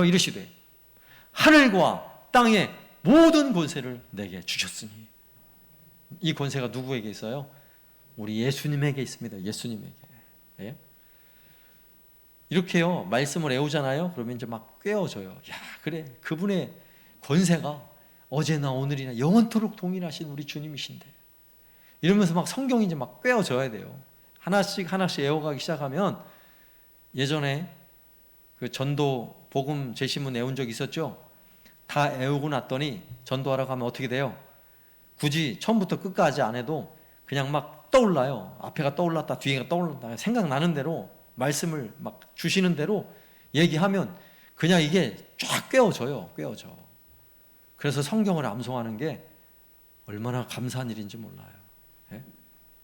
이르시되 하늘과 땅의 모든 권세를 내게 주셨으니. 이 권세가 누구에게 있어요? 우리 예수님에게 있습니다. 예수님에게. 예? 이렇게요 말씀을 외우잖아요. 그러면 이제 막 꿰어져요. 야, 그래, 그분의 권세가 어제나 오늘이나 영원토록 동일하신 우리 주님이신데, 이러면서 막 성경이 이제 막 꿰어져야 돼요. 하나씩 외워가기 시작하면, 예전에 그 전도 복음 제시문 외운 적 있었죠? 다 외우고 났더니 전도하러 가면 어떻게 돼요? 굳이 처음부터 끝까지 안 해도 그냥 막 떠올라요. 앞에가 떠올랐다 뒤에가 떠올랐다 생각나는 대로 말씀을 막 주시는 대로 얘기하면 그냥 이게 쫙 꿰어져요. 그래서 성경을 암송하는 게 얼마나 감사한 일인지 몰라요. 예?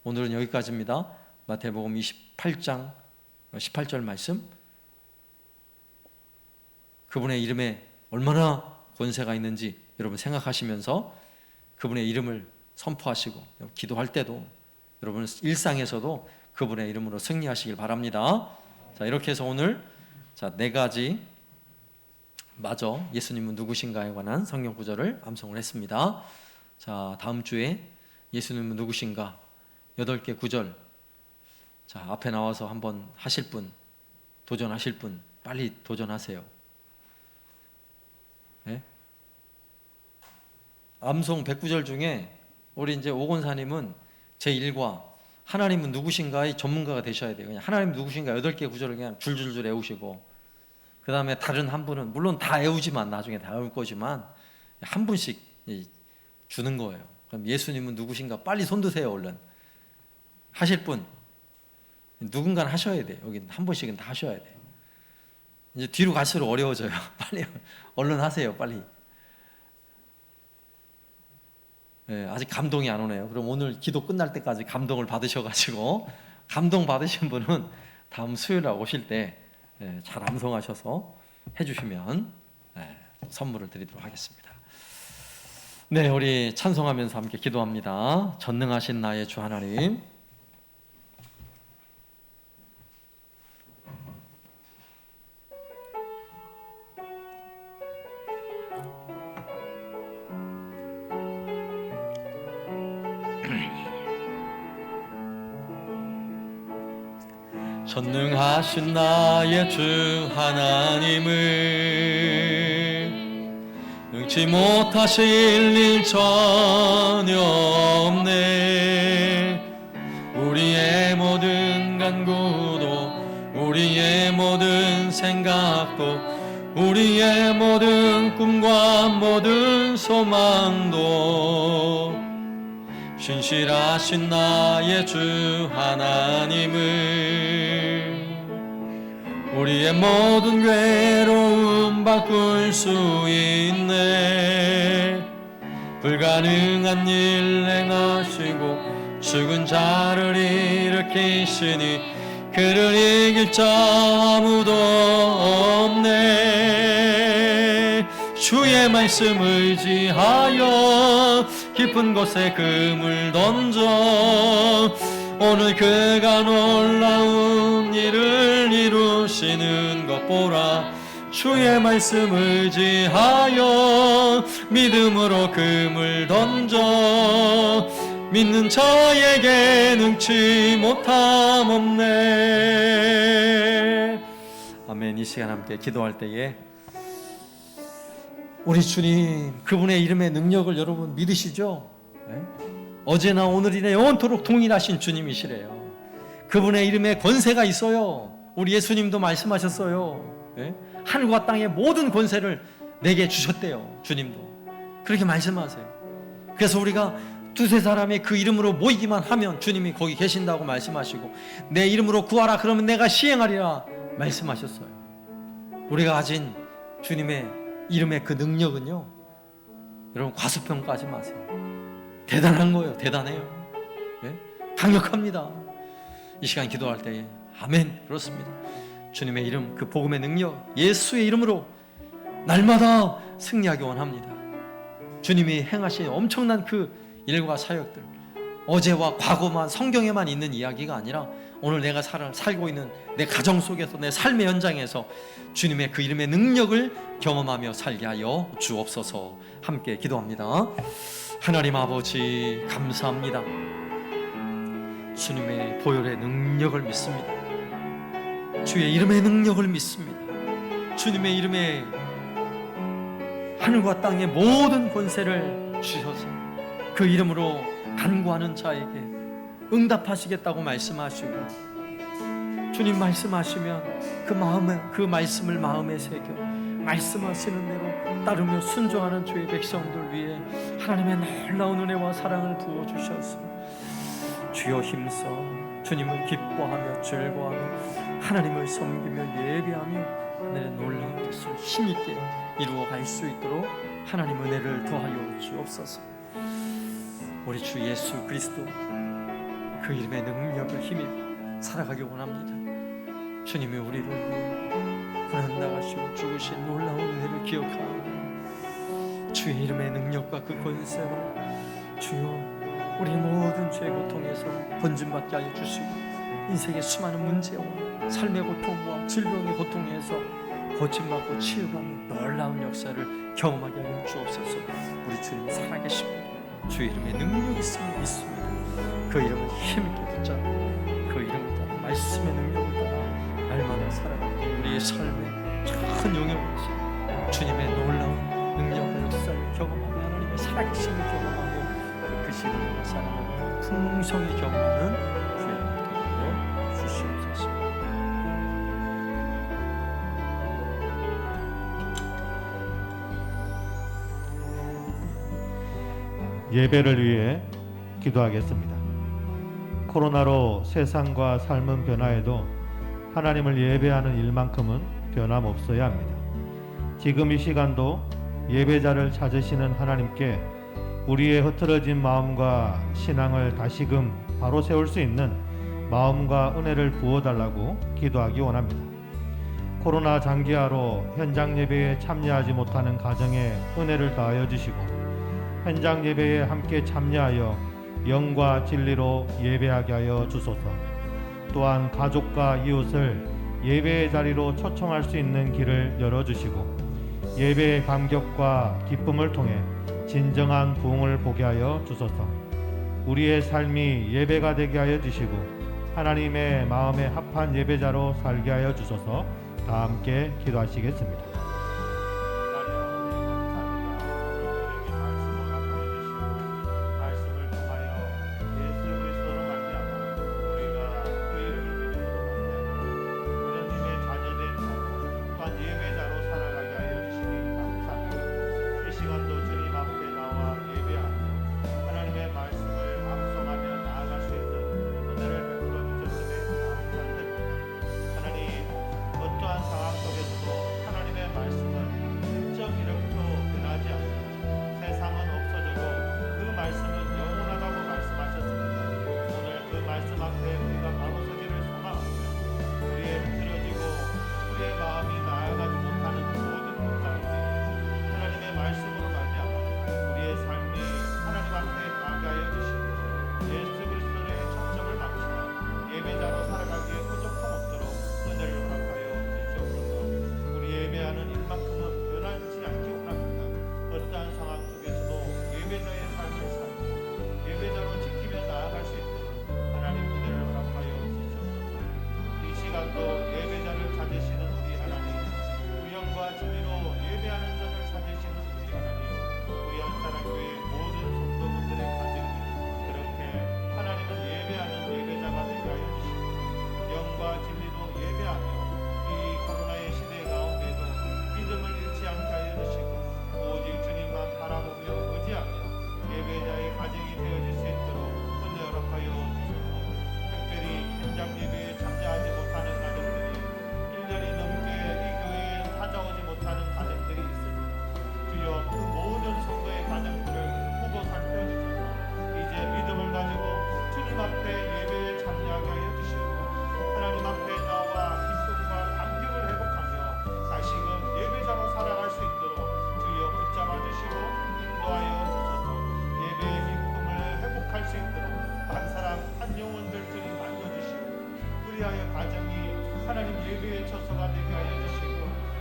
오늘은 여기까지입니다. 마태복음 28장 18절 말씀, 그분의 이름에 얼마나 권세가 있는지 여러분 생각하시면서 그분의 이름을 선포하시고 기도할 때도 여러분 일상에서도 그분의 이름으로 승리하시길 바랍니다. 자, 이렇게 해서 오늘 자, 4가지 마저 예수님은 누구신가에 관한 성경 구절을 암송을 했습니다. 자, 다음 주에 예수님은 누구신가 8개 구절 자, 앞에 나와서 한번 하실 분, 도전하실 분 빨리 도전하세요. 네? 암송 109절 중에 우리 이제 오건사님은 제1과 하나님은 누구신가의 전문가가 되셔야 돼요. 그냥 하나님 누구신가 8개 구절을 그냥 줄줄줄 외우시고 그 다음에 다른 한 분은 물론 다 외우지만 나중에 다 외울 거지만 한 분씩 주는 거예요. 그럼 예수님은 누구신가 빨리 손 드세요. 얼른 하실 분 누군가는 하셔야 돼요. 여기 한 번씩은 다 하셔야 돼요. 이제 뒤로 갈수록 어려워져요. 빨리 얼른 하세요. 빨리. 네, 아직 감동이 안 오네요. 그럼 오늘 기도 끝날 때까지 감동을 받으셔가지고 감동 받으신 분은 다음 수요일에 오실 때 잘 암송하셔서 해주시면 선물을 드리도록 하겠습니다. 네, 우리 찬송하면서 함께 기도합니다. 전능하신 나의 주 하나님, 전능하신 나의 주 하나님을 능치 못하실 일 전혀 없네. 우리의 모든 간구도 우리의 모든 생각도 우리의 모든 꿈과 모든 소망도 신실하신 나의 주 하나님을 우리의 모든 괴로움 바꿀 수 있네. 불가능한 일 행하시고 죽은 자를 일으키시니 그를 이길 자 아무도 없네. 주의 말씀 의지하여 깊은 곳에 금을 던져 오늘 그가 놀라운 일을 이루시는 것 보라. 주의 말씀 의지하여 믿음으로 금을 던져 믿는 자에게 능치 못함 없네. 아멘. 이 시간 함께 기도할 때에 우리 주님 그분의 이름의 능력을 여러분 믿으시죠? 네? 어제나 오늘이나 영원토록 동일하신 주님이시래요. 그분의 이름에 권세가 있어요. 우리 예수님도 말씀하셨어요. 네? 하늘과 땅의 모든 권세를 내게 주셨대요. 주님도 그렇게 말씀하세요. 그래서 우리가 두세 사람이 그 이름으로 모이기만 하면 주님이 거기 계신다고 말씀하시고 내 이름으로 구하라 그러면 내가 시행하리라 말씀하셨어요. 우리가 가진 주님의 이름의 그 능력은요, 여러분 과소평가하지 마세요. 대단한 거예요. 대단해요. 네? 강력합니다. 이 시간 기도할 때에 아멘. 그렇습니다. 주님의 이름, 그 복음의 능력, 예수의 이름으로 날마다 승리하기 원합니다. 주님이 행하신 엄청난 그 일과 사역들, 어제와 과거만 성경에만 있는 이야기가 아니라 오늘 내가 살고 있는 내 가정 속에서 내 삶의 현장에서 주님의 그 이름의 능력을 경험하며 살게 하여 주옵소서. 함께 기도합니다. 하나님 아버지 감사합니다. 주님의 보혈의 능력을 믿습니다. 주의 이름의 능력을 믿습니다. 주님의 이름에 하늘과 땅의 모든 권세를 주셔서 그 이름으로 간구하는 자에게 응답하시겠다고 말씀하시고 주님 말씀하시면 그 말씀을 마음에 새겨 말씀하시는 대로 따르며 순종하는 주의 백성들 위해 하나님의 놀라운 은혜와 사랑을 부어주셔서 주여 힘써 주님을 기뻐하며 즐거워하며 하나님을 섬기며 예배하며 하늘의 놀라운 뜻을 힘있게 이루어갈 수 있도록 하나님 은혜를 더하여 주옵소서. 우리 주 예수 그리스도 그 이름의 능력을 힘입어 살아가기 원합니다. 주님이 우리를 위해 고난 당하시고 죽으신 놀라운 은혜를 기억하고 주의 이름의 능력과 그 권세로 주여 우리 모든 죄의 고통에서 번짐받게 하여 주시고 인생의 수많은 문제와 삶의 고통과 질병의 고통에서 고침받고 치유받는 놀라운 역사를 경험하게 하여 주옵소서. 우리 주님 살아계십니다. 주의 이름에 능력이 있음을 믿습니다. 그 이름을 힘있게 붙잡고 그 이름을 따라 말씀의 능력을 따라 날마다 살아가는 우리의 삶에 큰 영향을 주시고 주님의 놀라운 능력과 역사를 경험하며 하나님의 살아계심을 경험하며 그 시간과 살아가며 풍성히 경험하는 주의 되게 주시옵소서. 예배를 위해 기도하겠습니다. 코로나로 세상과 삶은 변화해도 하나님을 예배하는 일만큼은 변함없어야 합니다. 지금 이 시간도 예배자를 찾으시는 하나님께 우리의 흐트러진 마음과 신앙을 다시금 바로 세울 수 있는 마음과 은혜를 부어달라고 기도하기 원합니다. 코로나 장기화로 현장 예배에 참여하지 못하는 가정에 은혜를 더하여 주시고 현장 예배에 함께 참여하여 영과 진리로 예배하게 하여 주소서. 또한 가족과 이웃을 예배의 자리로 초청할 수 있는 길을 열어주시고 예배의 감격과 기쁨을 통해 진정한 부흥을 보게 하여 주소서. 우리의 삶이 예배가 되게 하여 주시고 하나님의 마음에 합한 예배자로 살게 하여 주소서. 다 함께 기도하시겠습니다.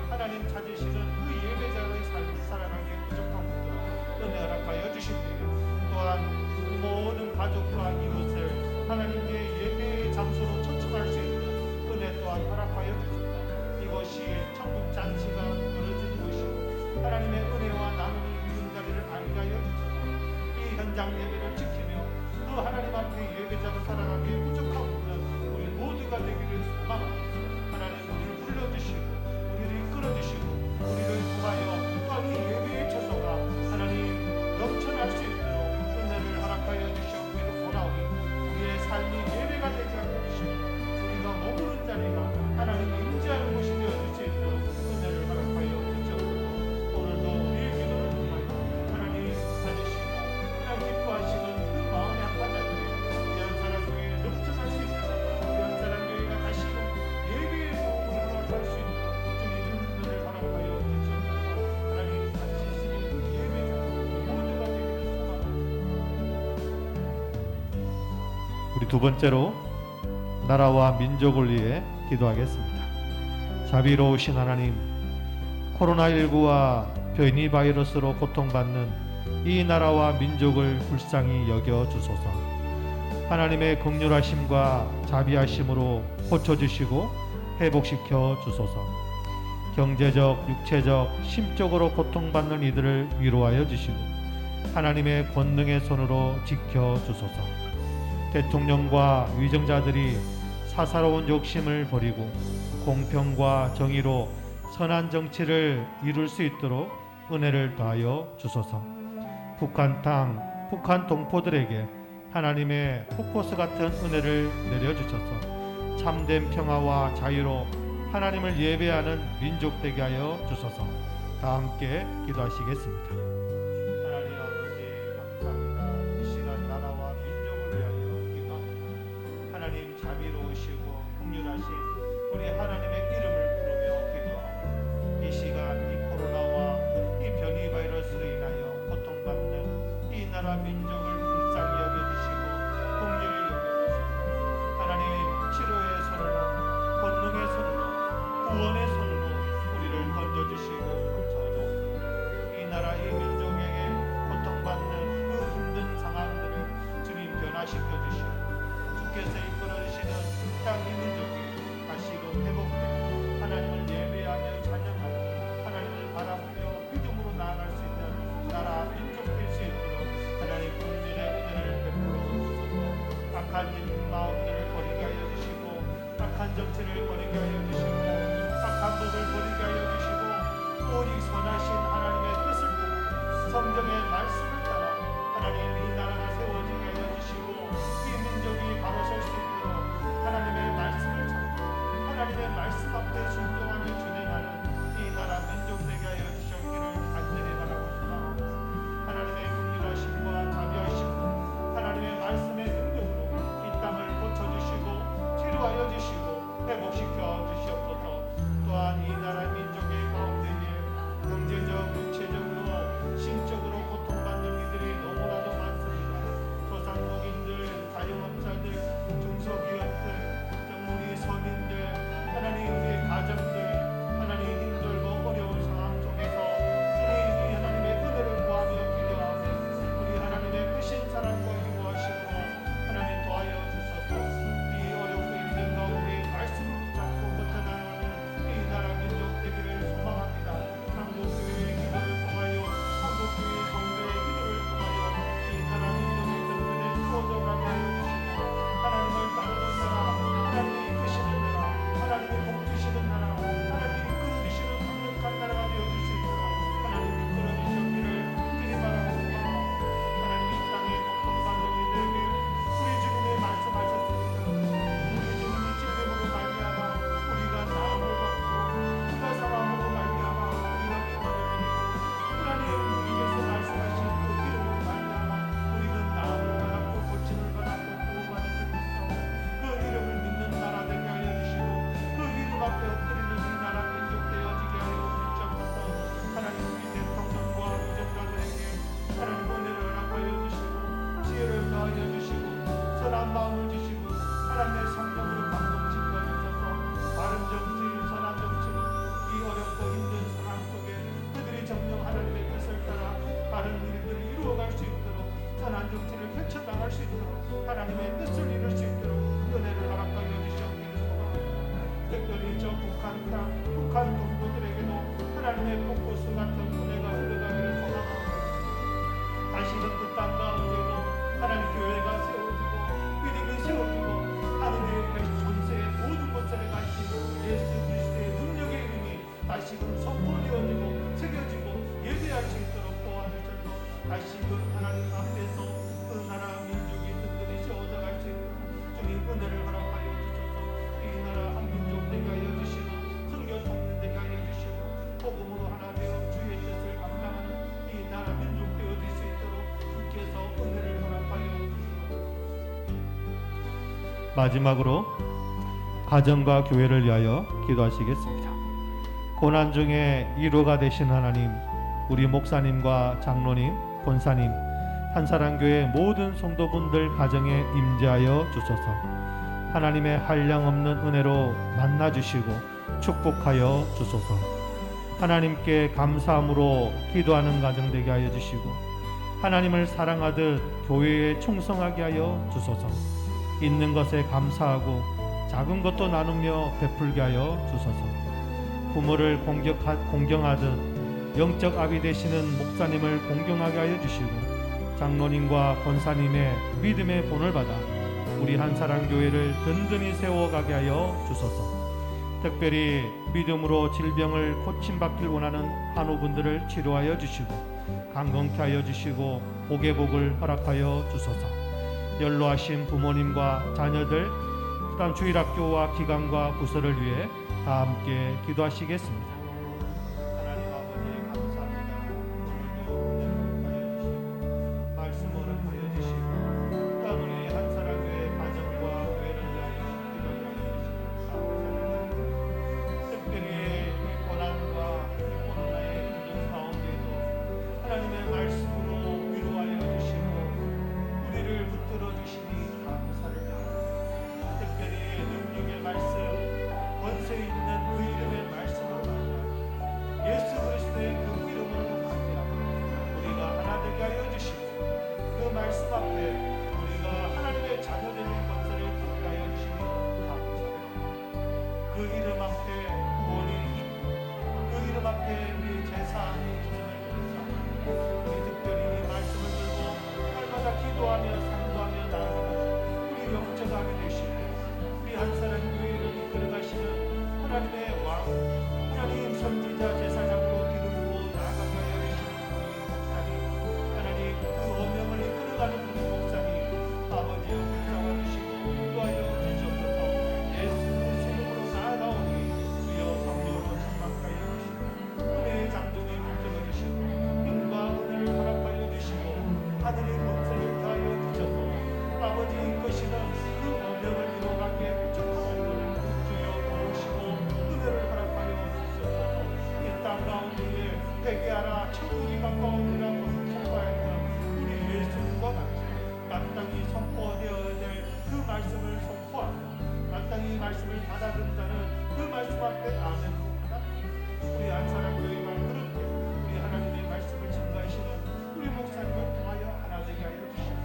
하나님 우리 두 번째로 나라와 민족을 위해 기도하겠습니다. 자비로우신 하나님, 코로나19와 변이 바이러스로 고통받는 이 나라와 민족을 불쌍히 여겨 주소서. 하나님의 긍휼하심과 자비하심으로 고쳐주시고 회복시켜 주소서. 경제적, 육체적, 심적으로 고통받는 이들을 위로하여 주시고 하나님의 권능의 손으로 지켜 주소서. 대통령과 위정자들이 사사로운 욕심을 버리고 공평과 정의로 선한 정치를 이룰 수 있도록 은혜를 더하여 주소서. 북한 땅, 북한 동포들에게 하나님의 폭포수 같은 은혜를 내려주셔서 참된 평화와 자유로 하나님을 예배하는 민족 되게 하여 주소서. 다 함께 기도하시겠습니다. 하나님 아버지 감사합니다. 이 시간 나라와 민족을 위하여 기도합니다. 하나님 자비로우시고 긍휼하신 우리 하나님의 이름을 부르며 기도하고 이 시간 이 코로나와 이 변이 바이러스로 인하여 고통받는 이 나라 민족을 불쌍히 여겨주시고 긍휼히 여겨주시고 하나님 치료의 손으로 권능의 손으로 구원의 손으로 우리를 던져주시고 붙여주옵소서. 이 나라 이 민족에게 고통받는 그 힘든 상황들을 주님 변화시켜 주시고 주께서 이끌어주시는 땅 이 민족이 다시금 회복되고 하나님을 예배하며 찬양하며 하나님을 바라보며 믿음으로 나아갈 수 있는 나라 민족 될 수 있도록 하나님 긍휼의 은혜를 베풀어 주소서. 악한 마음들을 버리게 하여 주시고 악한 정치를 버리게 하여 주시고 악한 법을 버리게 하여 주시고 오직 선하신 하나님의 뜻을 따라 성경의 말씀을 따라 하나님 이 나라가 세워지게 하여 주시고 이 민족이 바로 설 수 있도록 하나님의 말씀을 찾고 하나님의 말씀 앞에 순종하며 준행하는 이 나라 민족 되게 하여 주시기를 간절히 바라고 싶사옵니다. 하나님의 긍휼하심과 자비하심과 하나님의 말씀의 능력으로 이 땅을 고쳐주시고 치료하여 주시고 회복시켜 주시옵소서. 또한 이 나라 민족의 가운데에 경제적, 육체적으로, 심적으로 고통받는 이들이 너무나도 많습니다. 소상공인들, 자영업자들, 중소기업들, 우리 서민들, 하나님 우리의 가정들, 하나님 힘들고 어려운 상황 속에서 주님 하나님의 은혜를 구하며 기도하며 우리 하나님의 크신 사랑과 인도하심으로 하나님 도하여 주소서. 이 어렵고 힘든 가운데 말씀을 붙잡고 버텨나가는 이 나라 민족 되기를 소망합니다. 한국교회의 기도를 통하여 한국교회 성도의 기도를 통하여 이 나라 민족의 든든에 세워져가게 하여 주시고 하나님을 따르는 나라, 하나님이 이끄시는 나라, 하나님이 복주시는 나라, 하나님이 이끌어주시는 강력한 나라가 되어줄 수 있도록 하나님 이끌어주시기를 주님 바라옵니다. 하나님 이 땅에 고통받는 이들에게 우리 주님이 말씀하셨습니다. 우리 주님이 질병으로 말미암아 우리가 나음을 받고 누가 사망으로 말미암아 우리가 구원을 받고 하나님 주님께서 말씀하신 그 이름으로 말미암아 우리는 나음을 받았고 고침을 받았고 구원받을 수 있어. 그 이름을 믿는 나라 되게 하여 주시고 그 이름 앞에 엎드리는 이 나라 민족 되어지게 하여 주시옵소서. 하나님 우리 대통령과 위정자들에게 하나님 은혜를 허락하여 주시고 지혜를 더하여 주시고 선한 마음을 주시고 하나님의 성령으로 감동시켜 주셔서 바른 정치, 선한 정치로 이 어렵고 힘든 상황 속에 그들이 정녕 하나님의 뜻을 따라 바른 일들을 이루어갈 수 있도록 선한 정치를 펼쳐나갈 수 있도록 하나님의 뜻을 이룰 수 있도록 은혜를 허락하여 주시옵기를 소망합니다. 특별히 저 북한 땅, 북한 동포들에게도 하나님의 폭포수 같은 은혜가 흘러가기를 소망하고 다시는 그 땅 가운데도 하나님 교회가 세워지고 믿음이 세워지고 하늘의 전세의 모든 것들에 가신 예수 그리스도의 능력의 이름이 다시금 선포되어지고 새겨지고 예배할 수 있도록 도와주셔서 다시금 하나님 앞에서 그 나라 민족이 든든히 세워져 갈 수 있도록 주님 은혜를 허락하여 주셔서 이 나라 한민족 되게 하여 주시고 선교 통일 되게 하여 주시고 복음으로 하나 되어 주의 뜻을 감당하는 이 나라 민족 되어질 수 있도록 주께서 은혜를 허락하여 주시옵소서. 마지막으로 가정과 교회를 위하여 기도하시겠습니다. 고난 중에 위로가 되신 하나님, 우리 목사님과 장로님, 권사님, 한사랑교회 모든 성도분들 가정에 임재하여 주소서. 하나님의 한량없는 은혜로 만나주시고 축복하여 주소서. 하나님께 감사함으로 기도하는 가정 되게 하여 주시고 하나님을 사랑하듯 교회에 충성하게 하여 주소서. 있는 것에 감사하고 작은 것도 나누며 베풀게 하여 주소서. 부모를 공경하듯 영적 아비 되시는 목사님을 공경하게 하여 주시고 장로님과 권사님의 믿음의 본을 받아 우리 한사랑교회를 든든히 세워가게 하여 주소서. 특별히 믿음으로 질병을 고침받길 원하는 한우분들을 치료하여 주시고 강건케 하여 주시고 복의 복을 허락하여 주소서. 연로하신 부모님과 자녀들, 그다음 주일학교와 기관과 부서를 위해 다 함께 기도하시겠습니다. 하나님 아버지 감사합니다. 오늘도 말씀 허락하여 주시고 또한 우리 한사랑교회 가정과 교회를 위하여 기도하여 주시고 특별히 이 고난과 이 코로나의 힘든 가운데도 하나님의 말씀으로 위로하여 주시고 우리를 붙들어 주시니 감사를 드립니다. 특별히 능력의 말씀, 권세 있는 그 이름의 말씀을 받아 예수 그리스도의 그 이름으로 받아 우리가 하나 되게 하여 주시고 그 말씀 앞에 우리가 하나님의 자녀되는 권세를 받게 하여 주시니 감사합니다. 그 이름 앞에 구원이 있고 그 이름 앞에 우리 제사함이 있음을 감사합니다. 우리 특별히 이 말씀을 들고 날마다 기도하며 상도하며 나아가는 우리 영적 아비 되시고 우리 한사랑 교회를 이끌어가시는 하나님의 왕, 하나님 선지자 제사장으로 기름 부어 나아가게 하여 주시는 우리 목사님, 하나님 그 어명을 이끌어가는 우리 목사님, 아버지여 붙잡아 주시고 인도하여 주시옵소서. 예수 그리스도로 나아가오니 주여 성령으로 충만하여 주시고 은혜의 장중에 붙들어 주시고 힘과 은혜를 허락하여 주시고 하늘의 권세를 다하여 주셔서 아버지 이끄시는 그 어명을 이루어가게 부족하옵니다. 주여 도우시고 은혜를 허락하여 주시옵소서. 이 땅 가운데에 회개하라 천국이 가까우니라고 선포하였던 우리 예수님과 같이 마땅히 선포되어야 될 그 말씀을 선포하며 마땅히 말씀을 받아들인다는 그 말씀 앞에 아멘하라. 우리 한사랑교회가 그렇게 우리 하나님의 말씀을 증거하시는 우리 목사님을 통하여 하나 되게 하여 주시고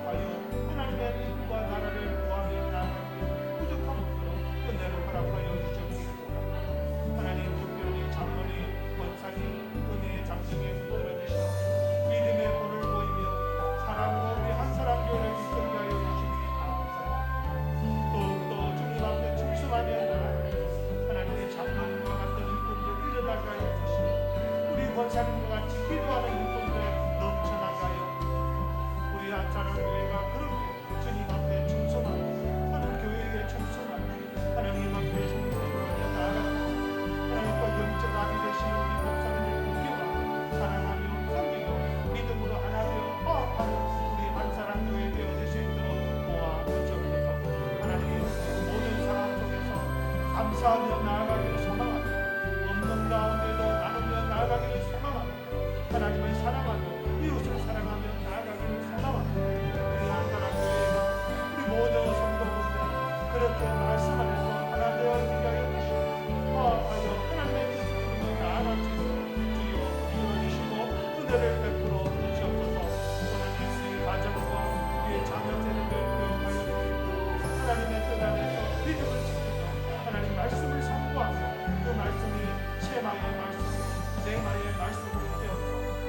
하여 하나님의 뜻과 나라를 구하며 나아가기 부족함 없도록 은혜를 허락하여 주시옵소서. 하나님 특별히 장로님, 권사님 은혜의 장중에 붙들어 주시고 믿음의 본을 보이며 사랑으로 우리 한사랑교회를 이끌게 하여 주시니 감사합니다. 더욱더 주님 앞에 충성하며 나아가며 하나님의 장로님과 같은 일꾼들 일어나게 하여 주시고 우리 권사님과 같이 기도하는 일꾼들 넘쳐나게 하여 우리 한사랑교회가 그렇게 주님 앞에 충성하고 하는 교회에 충성하고 하나님 앞에 충성하며 나아가고 하나님과 영적 아비 되시는 우리 목사님을 공경하고 사랑하며 섬기고 믿음으로 하나 되어 화합하는 우리 한사랑교회 되어질 수 있도록 도와주옵소서. 하나님 모든 상황 속에서 감사하며 나아가기를 소망하며 없는 가운데도 나누며 나아가기를 소망하며 하나님을 사랑하며 이웃을 사랑하며 나아가기를 소망하며 우리 한사랑교회가 우리 모든 성도분들 그렇게 말씀 안에서 하나 되어 있게 하여 주시고 화합하여 하나님의 뜻으로 나아갈 수 있도록 주여 이루어주시고 은혜를 베풀어 주시옵소서. 하나님 우리 가정과 우리의 자녀 세대를 교육하여 주시고 하나님의 뜻 안에서 믿음을 지키며 하나님 말씀을 선포하며 그 말씀이 세마의 말씀, 내마의 말씀으로 되어서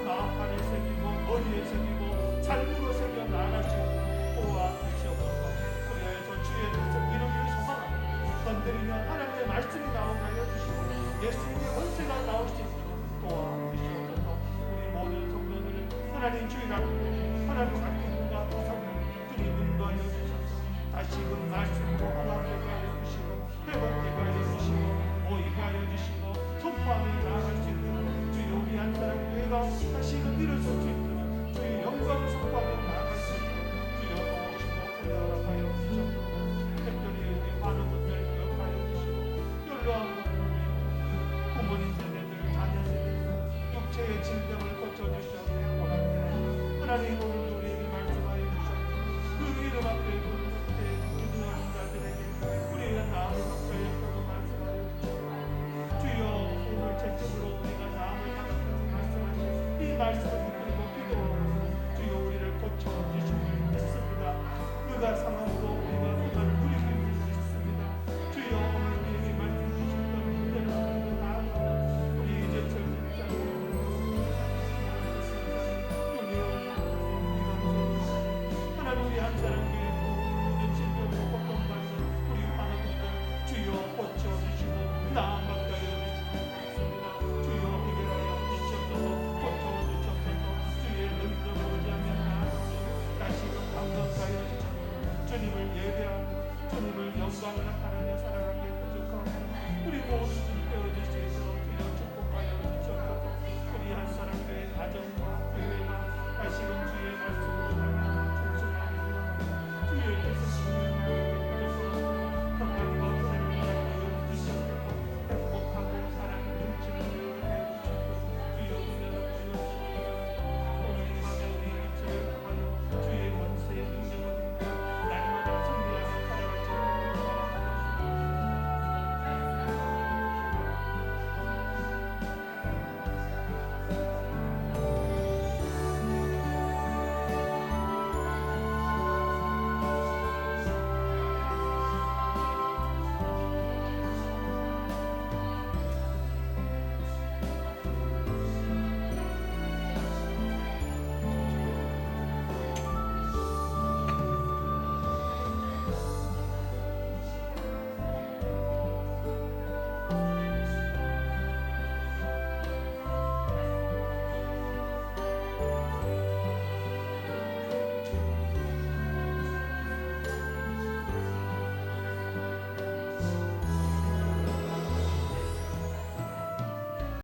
마음 안에 새기고 머리에 새기고 삶으로 새겨 나아갈 수 있도록 도와주시옵소서. 그리하여서 주의 뜻을 이루기를 소망하며 건드리며 하나님의 말씀이 나오게 하여 주시고 예수님의 권세가 나올 수 있도록 도와주시옵소서. 우리 모든 성도들 하나님 주일학교 하나님 학교과 부산을 주님 인도하여 주셔서 다시금 말씀으로 하나되게 하여 주시고 회복되게 하여 주시고 모이게 하여 주시고 선포하며 나아갈 수 있도록 주의 우리 한사람 교회가 다시금 일어설 수 있도록 주의 영광을 선포하며 나아갈 수 있도록 주여 도우시고 허락하여 주셔서 특별히 우리 많은 분들 기억하여 주시고 연로한 부모님 세대들, 자녀 세대들 육체의 질병을 고쳐주시옵소서. 원합니다. 하나님 여러 상황으로 우리가 고난을 누리고 있습니다. 주여 오늘 우리에게 말씀 주셨던 문제는 다 우리 이제 하나님 우리 한 사람에게 모든 질병으로 고통받는 우리 많은 분들 주여 고쳐주시고 나음 가까이 해주시옵소서. 주여 해결하여 주시옵소서. 고쳐주시옵소서. 주의 능력을 의지하며 나아가며 다시금 감격하여 주시옵소서. 주님을 예배하고 주님을 영광을 나타내며 살아가게 부족하고 우리 모든 깨어질 수 있도록 주여 축복하여 주시옵소서. 우리 한 사람의 가정과 교회가 다시금 주의 말씀을